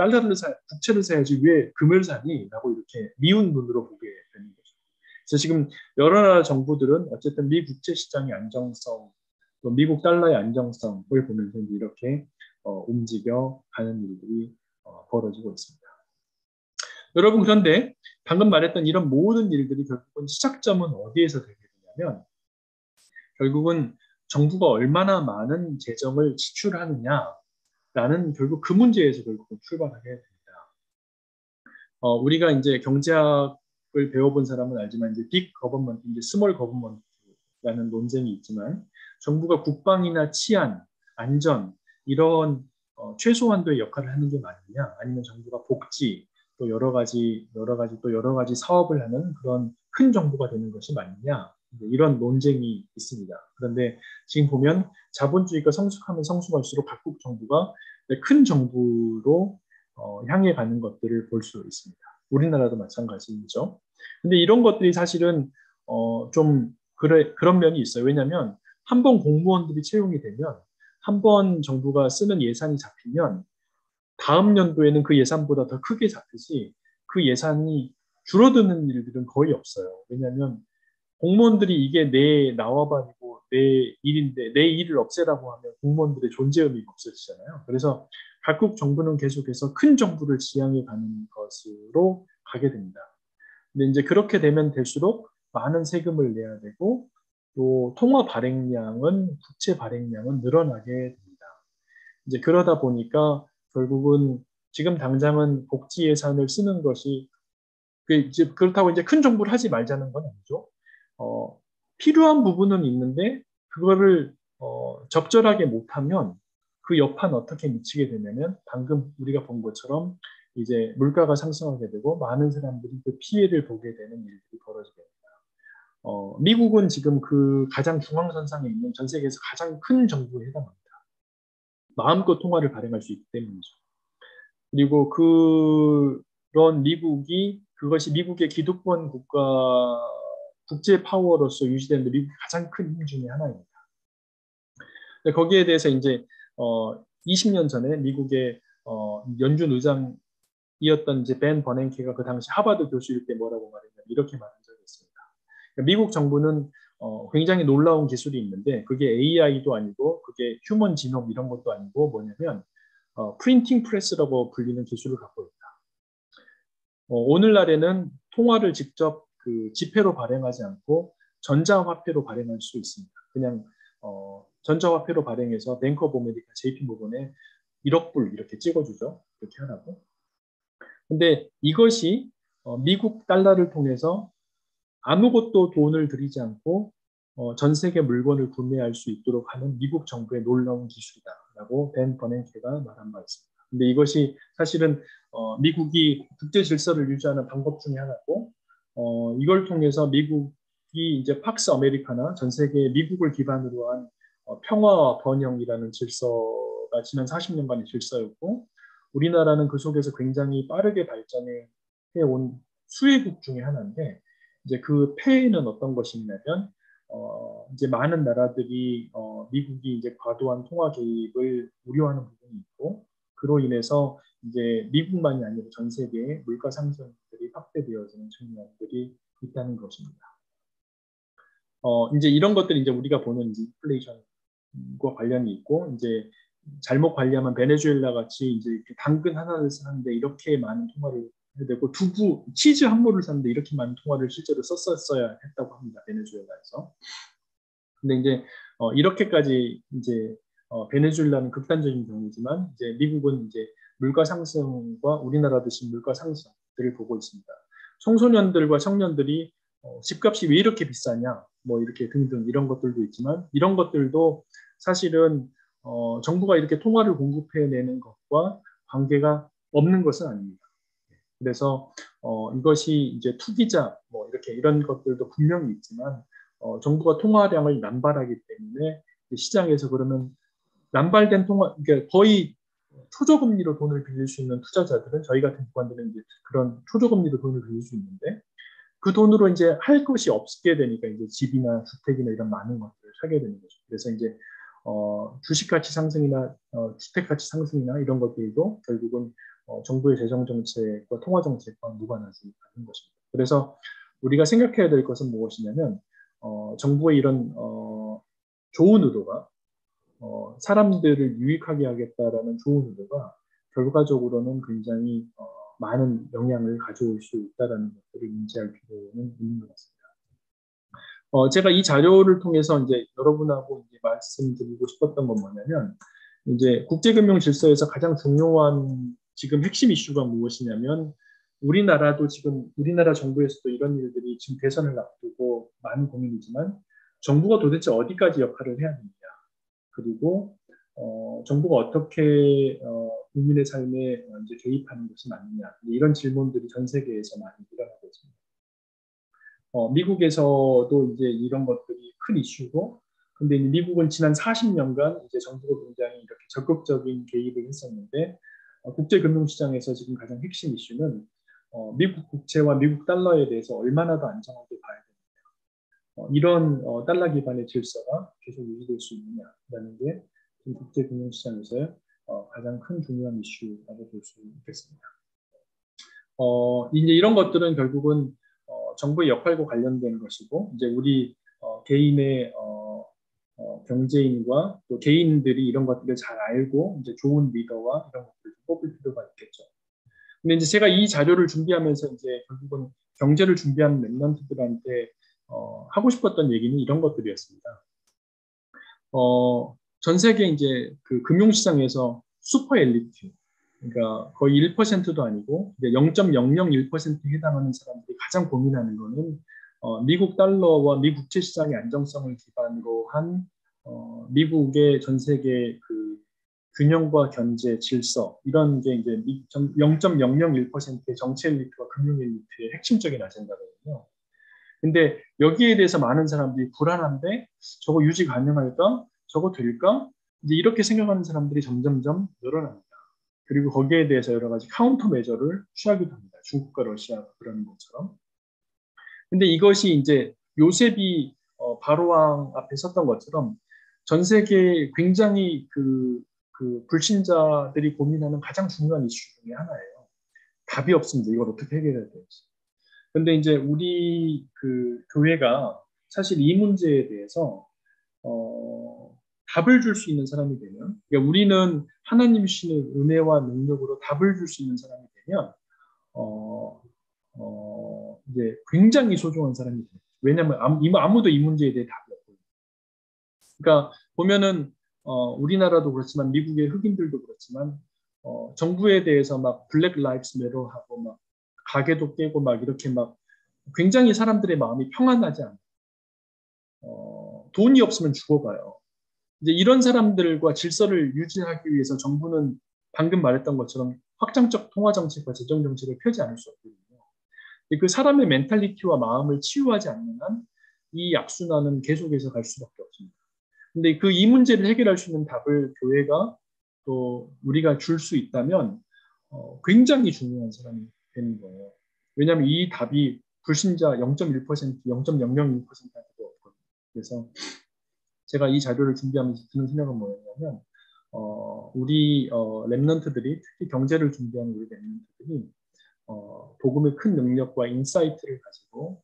B: 국채를 사야지 왜 금을 사니? 라고 이렇게 미운 눈으로 보게 되는 거죠. 그래서 지금 여러 나라 정부들은 어쨌든 미 국채 시장의 안정성, 또 미국 달러의 안정성을 보면서 이렇게 움직여 가는 일들이 벌어지고 있습니다. 여러분 그런데 방금 말했던 이런 모든 일들이 결국은 시작점은 어디에서 되게 되냐면 결국은 정부가 얼마나 많은 재정을 지출하느냐라는 결국 그 문제에서 결국은 출발하게 됩니다. 우리가 이제 경제학을 배워본 사람은 알지만 이제 빅 거버먼트, 이제 스몰 거버먼트라는 논쟁이 있지만 정부가 국방이나 치안, 안전 이런 최소한도의 역할을 하는 게 맞느냐, 아니면 정부가 복지 또 여러 가지 사업을 하는 그런 큰 정부가 되는 것이 맞느냐 이런 논쟁이 있습니다. 그런데 지금 보면 자본주의가 성숙하면 성숙할수록 각국 정부가 큰 정부로 향해 가는 것들을 볼 수 있습니다. 우리나라도 마찬가지죠. 근데 이런 것들이 사실은 좀 그런 면이 있어요. 왜냐하면 한 번 공무원들이 채용이 되면 한 번 정부가 쓰는 예산이 잡히면 다음 연도에는 그 예산보다 더 크게 잡히지 그 예산이 줄어드는 일들은 거의 없어요. 왜냐하면 공무원들이 이게 내 나와반이고 내 일인데 내 일을 없애라고 하면 공무원들의 존재 의미가 없어지잖아요. 그래서 각국 정부는 계속해서 큰 정부를 지향해 가는 것으로 가게 됩니다. 근데 이제 그렇게 되면 될수록 많은 세금을 내야 되고 또 통화 발행량은 국채 발행량은 늘어나게 됩니다. 이제 그러다 보니까 결국은 지금 당장은 복지 예산을 쓰는 것이 이제 그렇다고 이제 큰 정부를 하지 말자는 건 아니죠. 필요한 부분은 있는데 그거를 적절하게 못하면 그 여파는 어떻게 미치게 되냐면 방금 우리가 본 것처럼 이제 물가가 상승하게 되고 많은 사람들이 그 피해를 보게 되는 일들이 벌어지게 됩니다. 미국은 지금 그 가장 중앙선상에 있는 전 세계에서 가장 큰 정부에 해당합니다. 마음껏 통화를 발행할 수 있기 때문이죠. 그리고 그런 미국이 그것이 미국의 기득권 국가 국제 파워로서 유지되는 미국의 가장 큰 힘 중에 하나입니다. 거기에 대해서 이제 20년 전에 미국의 연준 의장이었던 이제 벤 버냉키가 그 당시 하버드 교수일 때 뭐라고 말했냐면 이렇게 말한 적이 있습니다. 그러니까 미국 정부는 굉장히 놀라운 기술이 있는데 그게 AI도 아니고 그게 휴먼 지놈 이런 것도 아니고 뭐냐면 프린팅 프레스라고 불리는 기술을 갖고 있다. 오늘날에는 통화를 직접 그 지폐로 발행하지 않고 전자화폐로 발행할 수 있습니다. 그냥 전자화폐로 발행해서 뱅크 오브 아메리카 JP 모건에 1억 불 이렇게 찍어주죠. 이렇게 하라고. 근데 이것이 미국 달러를 통해서 아무것도 돈을 들이지 않고 전 세계 물건을 구매할 수 있도록 하는 미국 정부의 놀라운 기술이다라고 벤 버냉키가 말한 바 있습니다. 근데 이것이 사실은 미국이 국제 질서를 유지하는 방법 중에 하나고 이걸 통해서 미국이 이제 팍스 아메리카나 전 세계 미국을 기반으로 한 평화와 번영이라는 질서가 지난 40년간의 질서였고 우리나라는 그 속에서 굉장히 빠르게 발전해 온 수혜국 중에 하나인데 이제 그 폐해는 어떤 것이냐면 이제 많은 나라들이 미국이 이제 과도한 통화 개입을 우려하는 부분이 있고 그로 인해서 이제 미국만이 아니라 전 세계의 물가 상승들이 확대되어지는 측면들이 있다는 것입니다. 이제 이런 것들이 이제 우리가 보는 이제 인플레이션과 관련이 있고 이제 잘못 관리하면 베네수엘라 같이 이제 당근 하나를 사는데 이렇게 많은 통화를 해야 되고 두부, 치즈 한 모를 사는데 이렇게 많은 통화를 실제로 썼어야 했다고 합니다. 베네수엘라에서. 근데 이제 이렇게까지 이제 베네수엘라는 극단적인 경우지만 이제 미국은 이제 물가 상승과 우리나라 듯이 물가 상승들을 보고 있습니다. 청소년들과 청년들이 집값이 왜 이렇게 비싸냐, 뭐 이렇게 등등 이런 것들도 있지만 이런 것들도 사실은 정부가 이렇게 통화를 공급해내는 것과 관계가 없는 것은 아닙니다. 그래서 이것이 이제 투기자 뭐 이렇게 이런 것들도 분명히 있지만 정부가 통화량을 남발하기 때문에 시장에서 그러면 남발된 통화, 그러니까 거의 초저금리로 돈을 빌릴 수 있는 투자자들은 저희 같은 기관들은 이제 그런 초저금리로 돈을 빌릴 수 있는데 그 돈으로 이제 할 것이 없게 되니까 이제 집이나 주택이나 이런 많은 것들을 사게 되는 거죠. 그래서 이제 주식 가치 상승이나 주택 가치 상승이나 이런 것들도 결국은 정부의 재정 정책과 통화 정책과 무관하지 않는 것입니다. 그래서 우리가 생각해야 될 것은 무엇이냐면 정부의 이런 좋은 의도가 사람들을 유익하게 하겠다라는 좋은 의도가 결과적으로는 굉장히 많은 영향을 가져올 수 있다는 것들을 인지할 필요는 있는 것 같습니다. 제가 이 자료를 통해서 이제 여러분하고 이제 말씀드리고 싶었던 건 뭐냐면 이제 국제금융 질서에서 가장 중요한 지금 핵심 이슈가 무엇이냐면 우리나라도 지금 우리나라 정부에서도 이런 일들이 지금 대선을 앞두고 많은 고민이지만 정부가 도대체 어디까지 역할을 해야 되느냐 그리고 정부가 어떻게 국민의 삶에 이제 개입하는 것이 맞느냐 이런 질문들이 전 세계에서 많이 일어나고 있습니다. 미국에서도 이제 이런 것들이 큰 이슈고, 근데 미국은 지난 40년간 이제 정부가 굉장히 이렇게 적극적인 개입을 했었는데, 국제금융시장에서 지금 가장 핵심 이슈는 미국 국채와 미국 달러에 대해서 얼마나 더 안정하게 봐야 되느냐. 이런 달러 기반의 질서가 계속 유지될 수 있느냐라는 게 지금 국제금융시장에서의 가장 큰 중요한 이슈라고 볼 수 있겠습니다. 이제 이런 것들은 결국은 정부의 역할과 관련된 것이고 이제 우리 개인의 경제인과 또 개인들이 이런 것들을 잘 알고 이제 좋은 리더와 이런 것들을 뽑을 필요가 있겠죠. 근데 이제 제가 이 자료를 준비하면서 이제 결국은 경제를 준비하는 랩런트들한테 하고 싶었던 얘기는 이런 것들이었습니다. 전 세계 이제 그 금융시장에서 슈퍼 엘리트 그러니까 거의 1%도 아니고 0.001%에 해당하는 사람들이 가장 고민하는 거는 미국 달러와 미국 국채 시장의 안정성을 기반으로 한 미국의 전 세계 그 균형과 견제 질서 이런 게 이제 0.001%의 정치 엘리트와 금융 엘리트의 핵심적인 아젠다거든요. 근데 여기에 대해서 많은 사람들이 불안한데 저거 유지 가능할까? 저거 될까? 이제 이렇게 생각하는 사람들이 점점점 늘어납니다. 그리고 거기에 대해서 여러 가지 카운터 메저를 취하기도 합니다. 중국과 러시아가 그러는 것처럼. 근데 이것이 이제 요셉이 바로왕 앞에 섰던 것처럼 전 세계에 굉장히 그 불신자들이 고민하는 가장 중요한 이슈 중에 하나예요. 답이 없습니다. 이걸 어떻게 해결해야 될지. 근데 이제 우리 그 교회가 사실 이 문제에 대해서 답을 줄 수 있는 사람이 되면, 그러니까 우리는 하나님 주시는 은혜와 능력으로 답을 줄 수 있는 사람이 되면, 어, 이제 굉장히 소중한 사람이 돼요. 왜냐하면 아무도 이 문제에 대해 답이 없거든요. 그러니까 보면은 우리나라도 그렇지만 미국의 흑인들도 그렇지만 정부에 대해서 막 블랙 라이브스 매터 하고 막 가게도 깨고 막 이렇게 막 굉장히 사람들의 마음이 평안하지 않아요. 돈이 없으면 죽어가요. 이제 이런 사람들과 질서를 유지하기 위해서 정부는 방금 말했던 것처럼 확장적 통화 정책과 재정 정책을 펴지 않을 수 없거든요. 그 사람의 멘탈리티와 마음을 치유하지 않는 한 이 악순환은 계속해서 갈 수밖에 없습니다. 근데 그 이 문제를 해결할 수 있는 답을 교회가 또 우리가 줄 수 있다면 굉장히 중요한 사람이 되는 거예요. 왜냐하면 이 답이 불신자 0.1%, 0.001%한테도 없거든요. 그래서 제가 이 자료를 준비하면서 드는 생각은 뭐였냐면 우리 랩런트들이 특히 경제를 준비하는 우리 랩런트들이 복음의 큰 능력과 인사이트를 가지고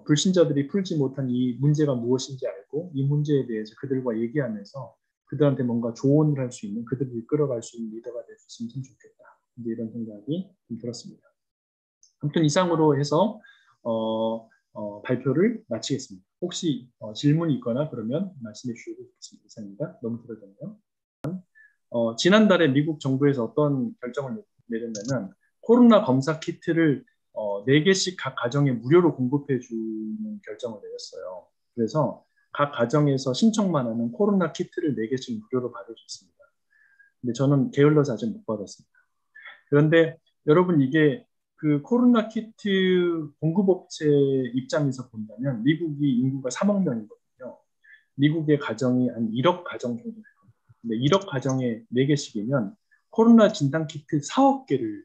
B: 불신자들이 풀지 못한 이 문제가 무엇인지 알고 이 문제에 대해서 그들과 얘기하면서 그들한테 뭔가 조언을 할 수 있는 그들을 이끌어갈 수 있는 리더가 될 수 있으면 참 좋겠다. 이제 이런 생각이 좀 들었습니다. 아무튼 이상으로 해서 발표를 마치겠습니다. 혹시 질문이 있거나 그러면 말씀해 주셔도 좋겠습니다. 이상입니다. 너무 길어졌네요. 지난달에 미국 정부에서 어떤 결정을 내렸냐면 코로나 검사 키트를 4개씩 각 가정에 무료로 공급해 주는 결정을 내렸어요. 그래서 각 가정에서 신청만 하면 코로나 키트를 4개씩 무료로 받을 수 있습니다. 근데 저는 게을러서 아직 못 받았습니다. 그런데 여러분 이게 그 코로나 키트 공급업체 입장에서 본다면 미국이 인구가 3억 명이거든요. 미국의 가정이 한 1억 가정 정도 될 겁니다. 근데 1억 가정에 4개씩이면 코로나 진단 키트 4억 개를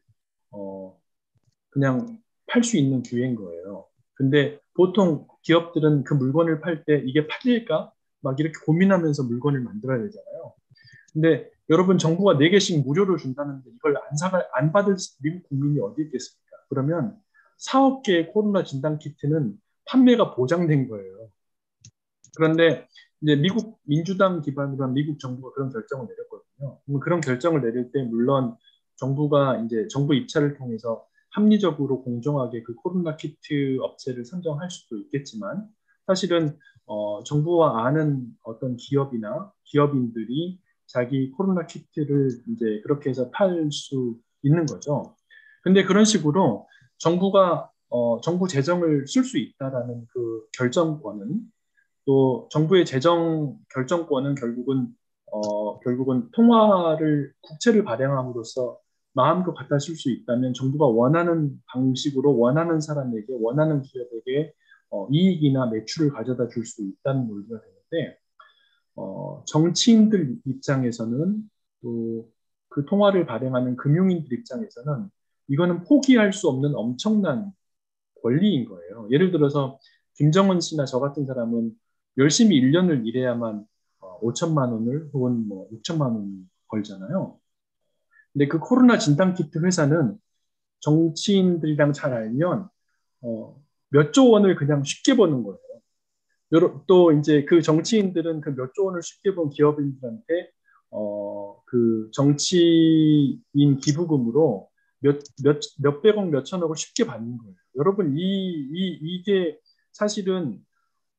B: 그냥 팔 수 있는 기회인 거예요. 근데 보통 기업들은 그 물건을 팔 때 이게 팔릴까? 막 이렇게 고민하면서 물건을 만들어야 되잖아요. 근데 여러분 정부가 4개씩 무료로 준다는데 이걸 안 받을 미국 국민이 어디 있겠습니까? 그러면 4억 개의 코로나 진단 키트는 판매가 보장된 거예요. 그런데 이제 미국 민주당 기반으로 한 미국 정부가 그런 결정을 내렸거든요. 그런 결정을 내릴 때 물론 정부가 이제 정부 입찰을 통해서 합리적으로 공정하게 그 코로나 키트 업체를 선정할 수도 있겠지만 사실은 정부와 아는 어떤 기업이나 기업인들이 자기 코로나 키트를 이제 그렇게 해서 팔 수 있는 거죠. 근데 그런 식으로 정부가 정부 재정을 쓸 수 있다라는 그 결정권은 또 정부의 재정 결정권은 결국은 통화를 국채를 발행함으로써 마음껏 갖다 쓸 수 있다면 정부가 원하는 방식으로 원하는 사람에게 원하는 기업에게 이익이나 매출을 가져다 줄 수 있다는 논리가 되는데 정치인들 입장에서는 또 그 통화를 발행하는 금융인들 입장에서는 이거는 포기할 수 없는 엄청난 권리인 거예요. 예를 들어서 김정은 씨나 저 같은 사람은 열심히 1년을 일해야만 5천만 원을 혹은 뭐 6천만 원을 벌잖아요. 근데 그 코로나 진단키트 회사는 정치인들이랑 잘 알면 몇 조 원을 그냥 쉽게 버는 거예요. 또 이제 그 정치인들은 그 몇 조 원을 쉽게 번 기업인들한테 그 정치인 기부금으로 몇백억, 몇천억을 쉽게 받는 거예요. 여러분, 이게 사실은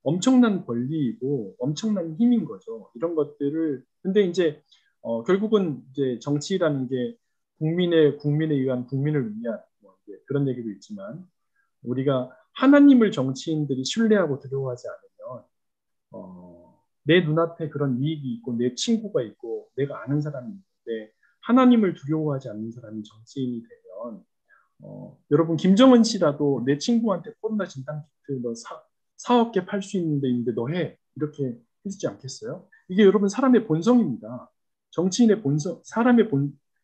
B: 엄청난 권리이고 엄청난 힘인 거죠. 이런 것들을. 근데 이제, 결국은 이제 정치라는 게 국민에 의한 국민을 위한 뭐 그런 얘기도 있지만 우리가 하나님을 정치인들이 신뢰하고 두려워하지 않으면 내 눈앞에 그런 이익이 있고 내 친구가 있고 내가 아는 사람이 있는데 하나님을 두려워하지 않는 사람이 정치인이 되면 여러분 김정은 씨라도 내 친구한테 코로나 진단 키트 너 4억 개 팔 수 있는데 너 해. 이렇게 해주지 않겠어요? 이게 여러분 사람의 본성입니다. 정치인의 본성,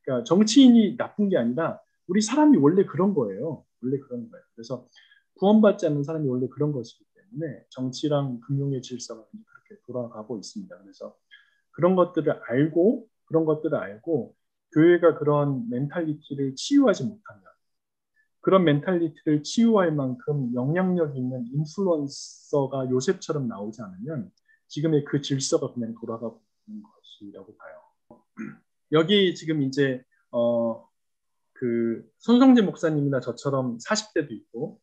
B: 그러니까 정치인이 나쁜 게 아니라 우리 사람이 원래 그런 거예요. 원래 그런 거예요. 그래서 구원받지 않는 사람이 원래 그런 것이기 때문에 정치랑 금융의 질서가 그렇게 돌아가고 있습니다. 그래서 그런 것들을 알고 교회가 그런 멘탈리티를 치유하지 못하면 그런 멘탈리티를 치유할 만큼 영향력 있는 인플루언서가 요셉처럼 나오지 않으면 지금의 그 질서가 그냥 돌아가고 있는 것이라고 봐요. 여기 지금 이제 그 손성재 목사님이나 저처럼 40대도 있고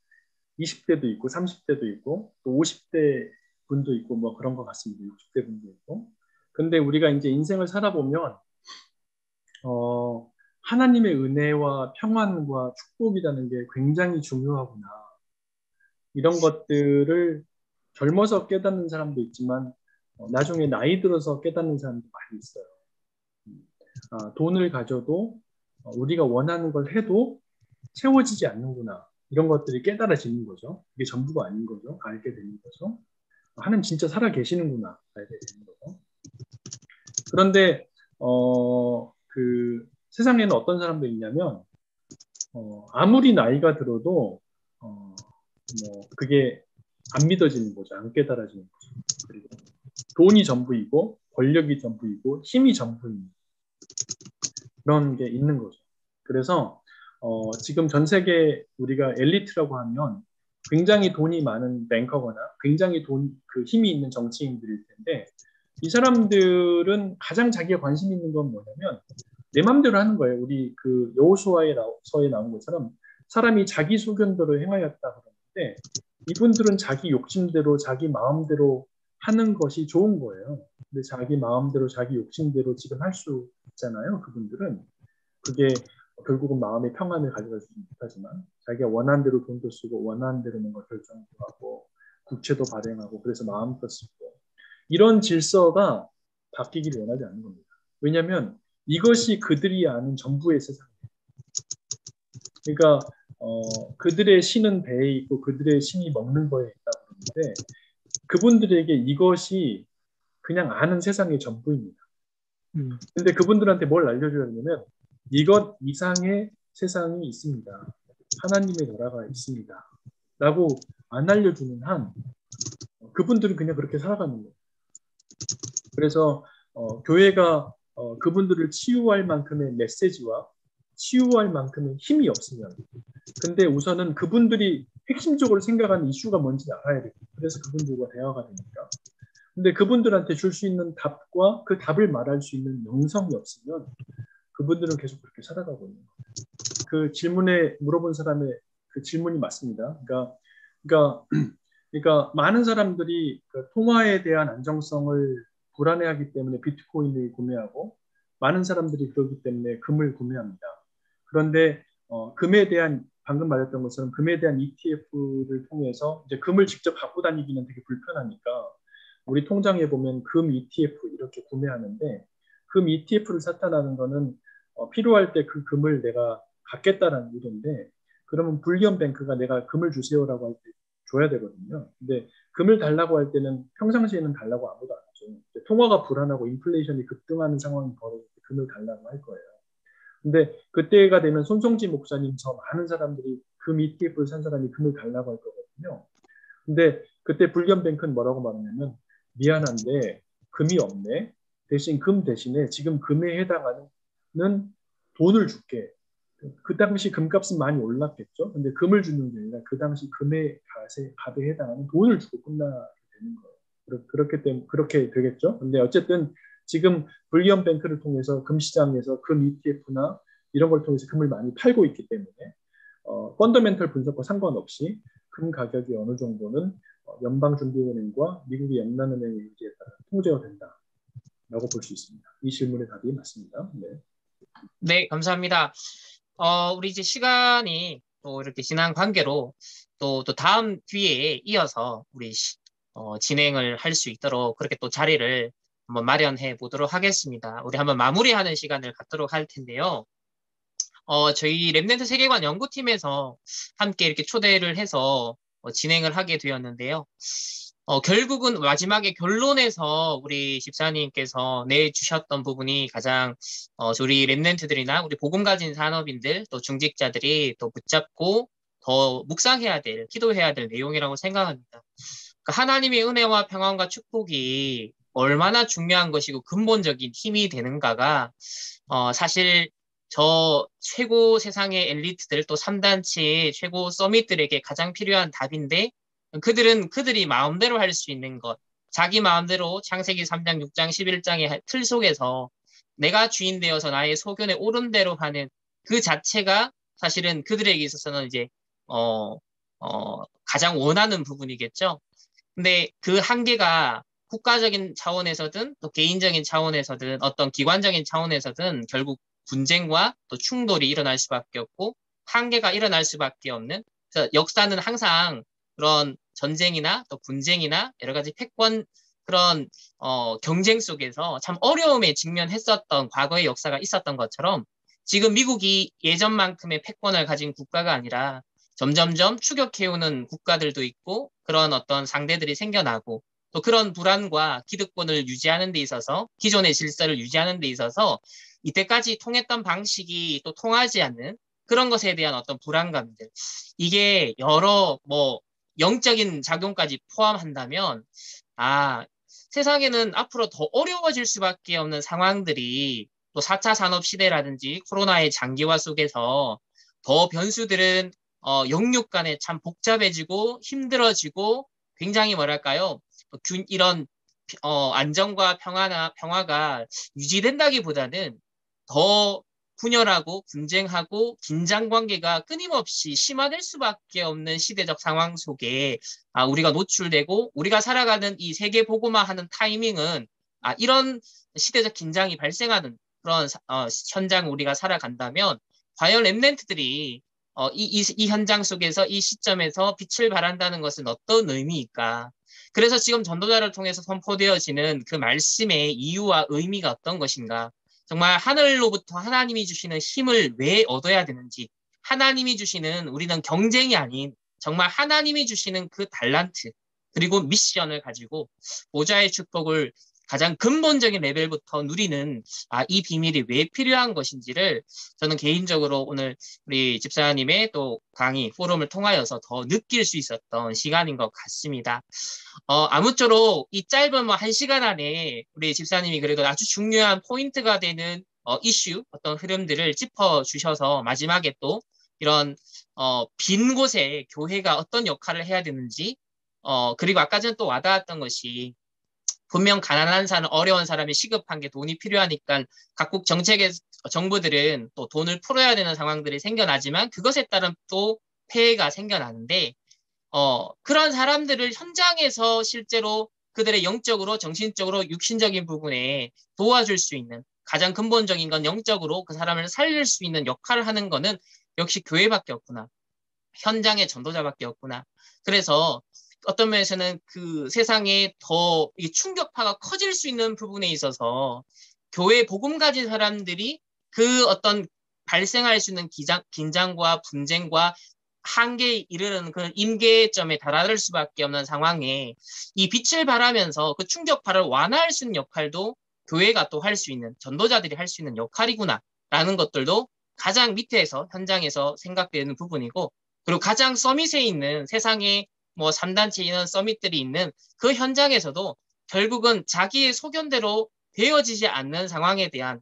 B: 20대도 있고 30대도 있고 또 50대 분도 있고 뭐 그런 것 같습니다. 60대 분도 있고. 근데 우리가 이제 인생을 살아보면 하나님의 은혜와 평안과 축복이라는 게 굉장히 중요하구나. 이런 것들을 젊어서 깨닫는 사람도 있지만 나중에 나이 들어서 깨닫는 사람도 많이 있어요. 돈을 가져도 우리가 원하는 걸 해도 채워지지 않는구나. 이런 것들이 깨달아지는 거죠. 이게 전부가 아닌 거죠. 알게 되는 거죠. 하나님 진짜 살아 계시는구나. 알게 되는 거죠. 그런데 그 세상에는 어떤 사람도 있냐면 아무리 나이가 들어도 그게 안 믿어지는 거죠. 안 깨달아지는 거죠. 그리고 돈이 전부이고 권력이 전부이고 힘이 전부인 그런 게 있는 거죠. 그래서 지금 전 세계 우리가 엘리트라고 하면 굉장히 돈이 많은 뱅커거나 굉장히 그 힘이 있는 정치인들일 텐데 이 사람들은 가장 자기가 관심 있는 건 뭐냐면 내 마음대로 하는 거예요. 우리 그 여호수아서에 나온 것처럼 사람이 자기 소견대로 행하였다 그러는데 이분들은 자기 욕심대로 자기 마음대로 하는 것이 좋은 거예요. 근데 자기 마음대로 자기 욕심대로 지금 할 수 있잖아요. 그분들은 그게 결국은 마음의 평안을 가져가지 못하지만 자기가 원하는 대로 돈도 쓰고 원하는 대로 뭔가 결정도 하고 국채도 발행하고 그래서 마음껏 쓰고 이런 질서가 바뀌기를 원하지 않는 겁니다. 왜냐하면 이것이 그들이 아는 전부의 세상이에요. 그러니까 그들의 신은 배에 있고 그들의 신이 먹는 거에 있다고 그러는데 그분들에게 이것이 그냥 아는 세상의 전부입니다. 근데 그분들한테 뭘 알려줘야 하냐면 이것 이상의 세상이 있습니다. 하나님의 나라가 있습니다. 라고 안 알려주는 한 그분들은 그냥 그렇게 살아가는 거예요. 그래서 교회가 그분들을 치유할 만큼의 메시지와 치유할 만큼의 힘이 없으면 근데 우선은 그분들이 핵심적으로 생각하는 이슈가 뭔지 알아야 돼요. 그래서 그분들과 대화가 되니까. 근데 그분들한테 줄 수 있는 답과 그 답을 말할 수 있는 영성이 없으면 그분들은 계속 그렇게 살아가고 있는 거예요. 그 질문에 물어본 사람의 그 질문이 맞습니다. 그러니까 많은 사람들이 그 통화에 대한 안정성을 불안해하기 때문에 비트코인을 구매하고 많은 사람들이 그러기 때문에 금을 구매합니다. 그런데 금에 대한 방금 말했던 것처럼 금에 대한 ETF를 통해서 이제 금을 직접 갖고 다니기는 되게 불편하니까 우리 통장에 보면 금 ETF 이렇게 구매하는데 금 ETF를 사타라는 거는 필요할 때 그 금을 내가 갖겠다라는 의도인데 그러면 불리언뱅크가 내가 금을 주세요라고 할 때 줘야 되거든요. 근데 금을 달라고 할 때는 평상시에는 달라고 아무도 안 하죠. 통화가 불안하고 인플레이션이 급등하는 상황이 벌어질 때 금을 달라고 할 거예요. 근데 그때가 되면 손성지 목사님 저 많은 사람들이 금 ETF를 산 사람이 금을 달라고 할 거거든요. 근데 그때 불리언뱅크는 뭐라고 말하냐면 미안한데 금이 없네. 대신 금 대신에 지금 금에 해당하는 돈을 줄게. 그 당시 금값은 많이 올랐겠죠. 근데 금을 주는 게 아니라 그 당시 금의 값에 해당하는 돈을 주고 끝나게 되는 거예요. 그렇기 때문에 그렇게 되겠죠. 근데 어쨌든 지금 불리언뱅크를 통해서 금시장에서 금 ETF나 이런 걸 통해서 금을 많이 팔고 있기 때문에 펀더멘털 분석과 상관없이 금 가격이 어느 정도는 연방준비은행과 미국의 연단은행의 의지에 따라 통제가 된다라고 볼 수 있습니다. 이 질문의 답이 맞습니다. 네.
A: 네, 감사합니다. 우리 이제 시간이 또 이렇게 지난 관계로 또 다음 기회에 이어서 우리 진행을 할 수 있도록 그렇게 또 자리를 한번 마련해 보도록 하겠습니다. 우리 한번 마무리하는 시간을 갖도록 할 텐데요. 저희 랩넨트 세계관 연구팀에서 함께 이렇게 초대를 해서 진행을 하게 되었는데요. 결국은 마지막에 결론에서 우리 집사님께서 내주셨던 부분이 가장 우리 랩넨트들이나 우리 복음 가진 산업인들 또 중직자들이 또 붙잡고 더 묵상해야 될, 기도해야 될 내용이라고 생각합니다. 그러니까 하나님의 은혜와 평안과 축복이 얼마나 중요한 것이고 근본적인 힘이 되는가가 사실 저 최고 세상의 엘리트들 또 3단체의 최고 서밋들에게 가장 필요한 답인데 그들은 그들이 마음대로 할 수 있는 것, 자기 마음대로 창세기 3장, 6장, 11장의 틀 속에서 내가 주인 되어서 나의 소견에 옳은 대로 하는 그 자체가 사실은 그들에게 있어서는 이제 가장 원하는 부분이겠죠. 근데 그 한계가 국가적인 차원에서든 또 개인적인 차원에서든 어떤 기관적인 차원에서든 결국 분쟁과 또 충돌이 일어날 수밖에 없고 한계가 일어날 수밖에 없는 그래서 역사는 항상 그런 전쟁이나 또 분쟁이나 여러 가지 패권 그런 경쟁 속에서 참 어려움에 직면했었던 과거의 역사가 있었던 것처럼 지금 미국이 예전만큼의 패권을 가진 국가가 아니라 점점점 추격해오는 국가들도 있고 그런 어떤 상대들이 생겨나고 또 그런 불안과 기득권을 유지하는 데 있어서 기존의 질서를 유지하는 데 있어서 이때까지 통했던 방식이 또 통하지 않는 그런 것에 대한 어떤 불안감들 이게 여러 뭐 영적인 작용까지 포함한다면 세상에는 앞으로 더 어려워질 수밖에 없는 상황들이 또 4차 산업 시대라든지 코로나의 장기화 속에서 더 변수들은 영육 간에 참 복잡해지고 힘들어지고 굉장히 뭐랄까요? 이런 안정과 평화가 유지된다기보다는 더 분열하고 분쟁하고 긴장 관계가 끊임없이 심화될 수밖에 없는 시대적 상황 속에 우리가 노출되고 우리가 살아가는 이 세계 보고만 타이밍은 이런 시대적 긴장이 발생하는 그런 현장을 우리가 살아간다면 과연 랩넨트들이 이 현장 속에서 이 시점에서 빛을 발한다는 것은 어떤 의미일까? 그래서 지금 전도자를 통해서 선포되어지는 그 말씀의 이유와 의미가 어떤 것인가? 정말 하늘로부터 하나님이 주시는 힘을 왜 얻어야 되는지, 하나님이 주시는 우리는 경쟁이 아닌 정말 하나님이 주시는 그 달란트, 그리고 미션을 가지고 보좌의 축복을 가장 근본적인 레벨부터 누리는 이 비밀이 왜 필요한 것인지를 저는 개인적으로 오늘 우리 집사님의 또 강의, 포럼을 통하여서 더 느낄 수 있었던 시간인 것 같습니다. 아무쪼록 이 짧은 1시간 안에 우리 집사님이 그래도 아주 중요한 포인트가 되는 이슈, 어떤 흐름들을 짚어주셔서 마지막에 또 이런 빈 곳에 교회가 어떤 역할을 해야 되는지 그리고 아까 전에 또 와닿았던 것이 분명 가난한 사람, 어려운 사람이 시급한 게 돈이 필요하니까 각국 정책의 정부들은 또 돈을 풀어야 되는 상황들이 생겨나지만 그것에 따른 또 폐해가 생겨나는데 그런 사람들을 현장에서 실제로 그들의 영적으로, 정신적으로, 육신적인 부분에 도와줄 수 있는 가장 근본적인 건 영적으로 그 사람을 살릴 수 있는 역할을 하는 거는 역시 교회밖에 없구나. 현장의 전도자밖에 없구나. 그래서 어떤 면에서는 그 세상에 더 충격파가 커질 수 있는 부분에 있어서 교회 복음 가진 사람들이 그 어떤 발생할 수 있는 긴장과 분쟁과 한계에 이르는 그런 임계점에 달할 수밖에 없는 상황에 이 빛을 발하면서 그 충격파를 완화할 수 있는 역할도 교회가 또 할 수 있는 전도자들이 할 수 있는 역할이구나라는 것들도 가장 밑에서 현장에서 생각되는 부분이고 그리고 가장 서밋에 있는 세상에 뭐 3단체 이런 서밋들이 있는 그 현장에서도 결국은 자기의 소견대로 되어지지 않는 상황에 대한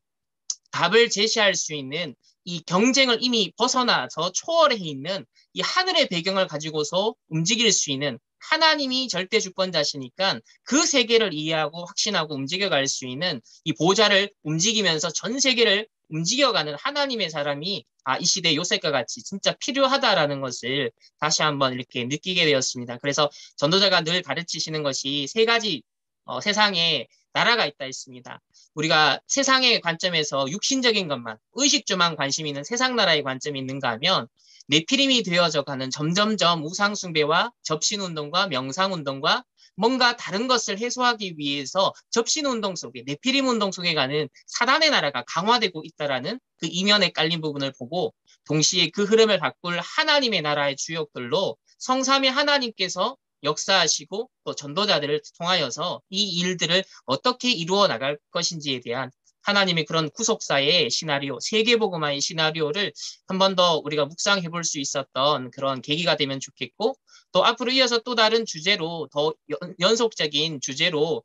A: 답을 제시할 수 있는 이 경쟁을 이미 벗어나서 초월해 있는 이 하늘의 배경을 가지고서 움직일 수 있는 하나님이 절대 주권자시니까 그 세계를 이해하고 확신하고 움직여갈 수 있는 이 보좌를 움직이면서 전 세계를 움직여가는 하나님의 사람이 이 시대 요셉과 같이 진짜 필요하다라는 것을 다시 한번 이렇게 느끼게 되었습니다. 그래서 전도자가 늘 가르치시는 것이 3가지 세상에 나라가 있다 했습니다. 우리가 세상의 관점에서 육신적인 것만, 의식주만 관심 있는 세상 나라의 관점이 있는가 하면 네피림이 되어져 가는 점점점 우상숭배와 접신운동과 명상운동과 뭔가 다른 것을 해소하기 위해서 접신운동 속에, 네피림 운동 속에 가는 사단의 나라가 강화되고 있다라는 그 이면에 깔린 부분을 보고, 동시에 그 흐름을 바꿀 하나님의 나라의 주역들로 성삼위 하나님께서 역사하시고 또 전도자들을 통하여서 이 일들을 어떻게 이루어 나갈 것인지에 대한 하나님의 그런 구속사의 시나리오, 세계복음화의 시나리오를 한 번 더 우리가 묵상해 볼 수 있었던 그런 계기가 되면 좋겠고, 또 앞으로 이어서 또 다른 주제로 더 연속적인 주제로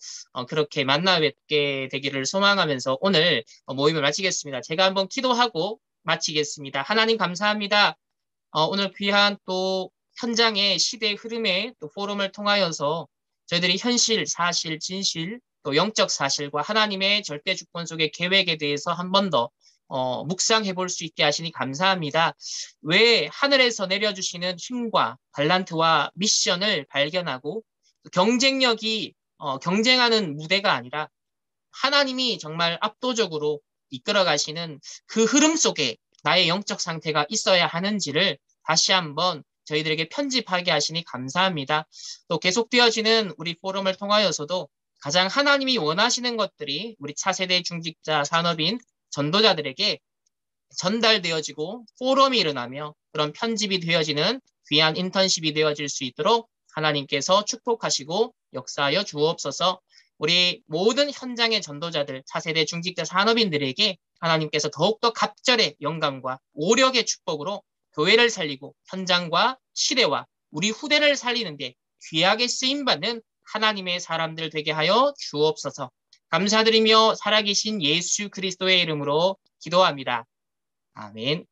A: 그렇게 만나 뵙게 되기를 소망하면서 오늘 모임을 마치겠습니다. 제가 한번 기도하고 마치겠습니다. 하나님 감사합니다. 오늘 귀한 또 현장의 시대의 흐름에 또 포럼을 통하여서 저희들이 현실, 사실, 진실, 또 영적 사실과 하나님의 절대 주권 속의 계획에 대해서 한 번 더 묵상해 볼 수 있게 하시니 감사합니다. 왜 하늘에서 내려주시는 힘과 달란트와 미션을 발견하고 경쟁력이 경쟁하는 무대가 아니라 하나님이 정말 압도적으로 이끌어 가시는 그 흐름 속에 나의 영적 상태가 있어야 하는지를 다시 한번 저희들에게 편집하게 하시니 감사합니다. 또 계속되어지는 우리 포럼을 통하여서도 가장 하나님이 원하시는 것들이 우리 차세대 중직자 산업인 전도자들에게 전달되어지고 포럼이 일어나며 그런 편집이 되어지는 귀한 인턴십이 되어질 수 있도록 하나님께서 축복하시고 역사하여 주옵소서. 우리 모든 현장의 전도자들, 차세대 중직자 산업인들에게 하나님께서 더욱더 갑절의 영감과 오력의 축복으로 교회를 살리고 현장과 시대와 우리 후대를 살리는데 귀하게 쓰임받는 하나님의 사람들 되게 하여 주옵소서. 감사드리며 살아계신 예수 그리스도의 이름으로 기도합니다. 아멘.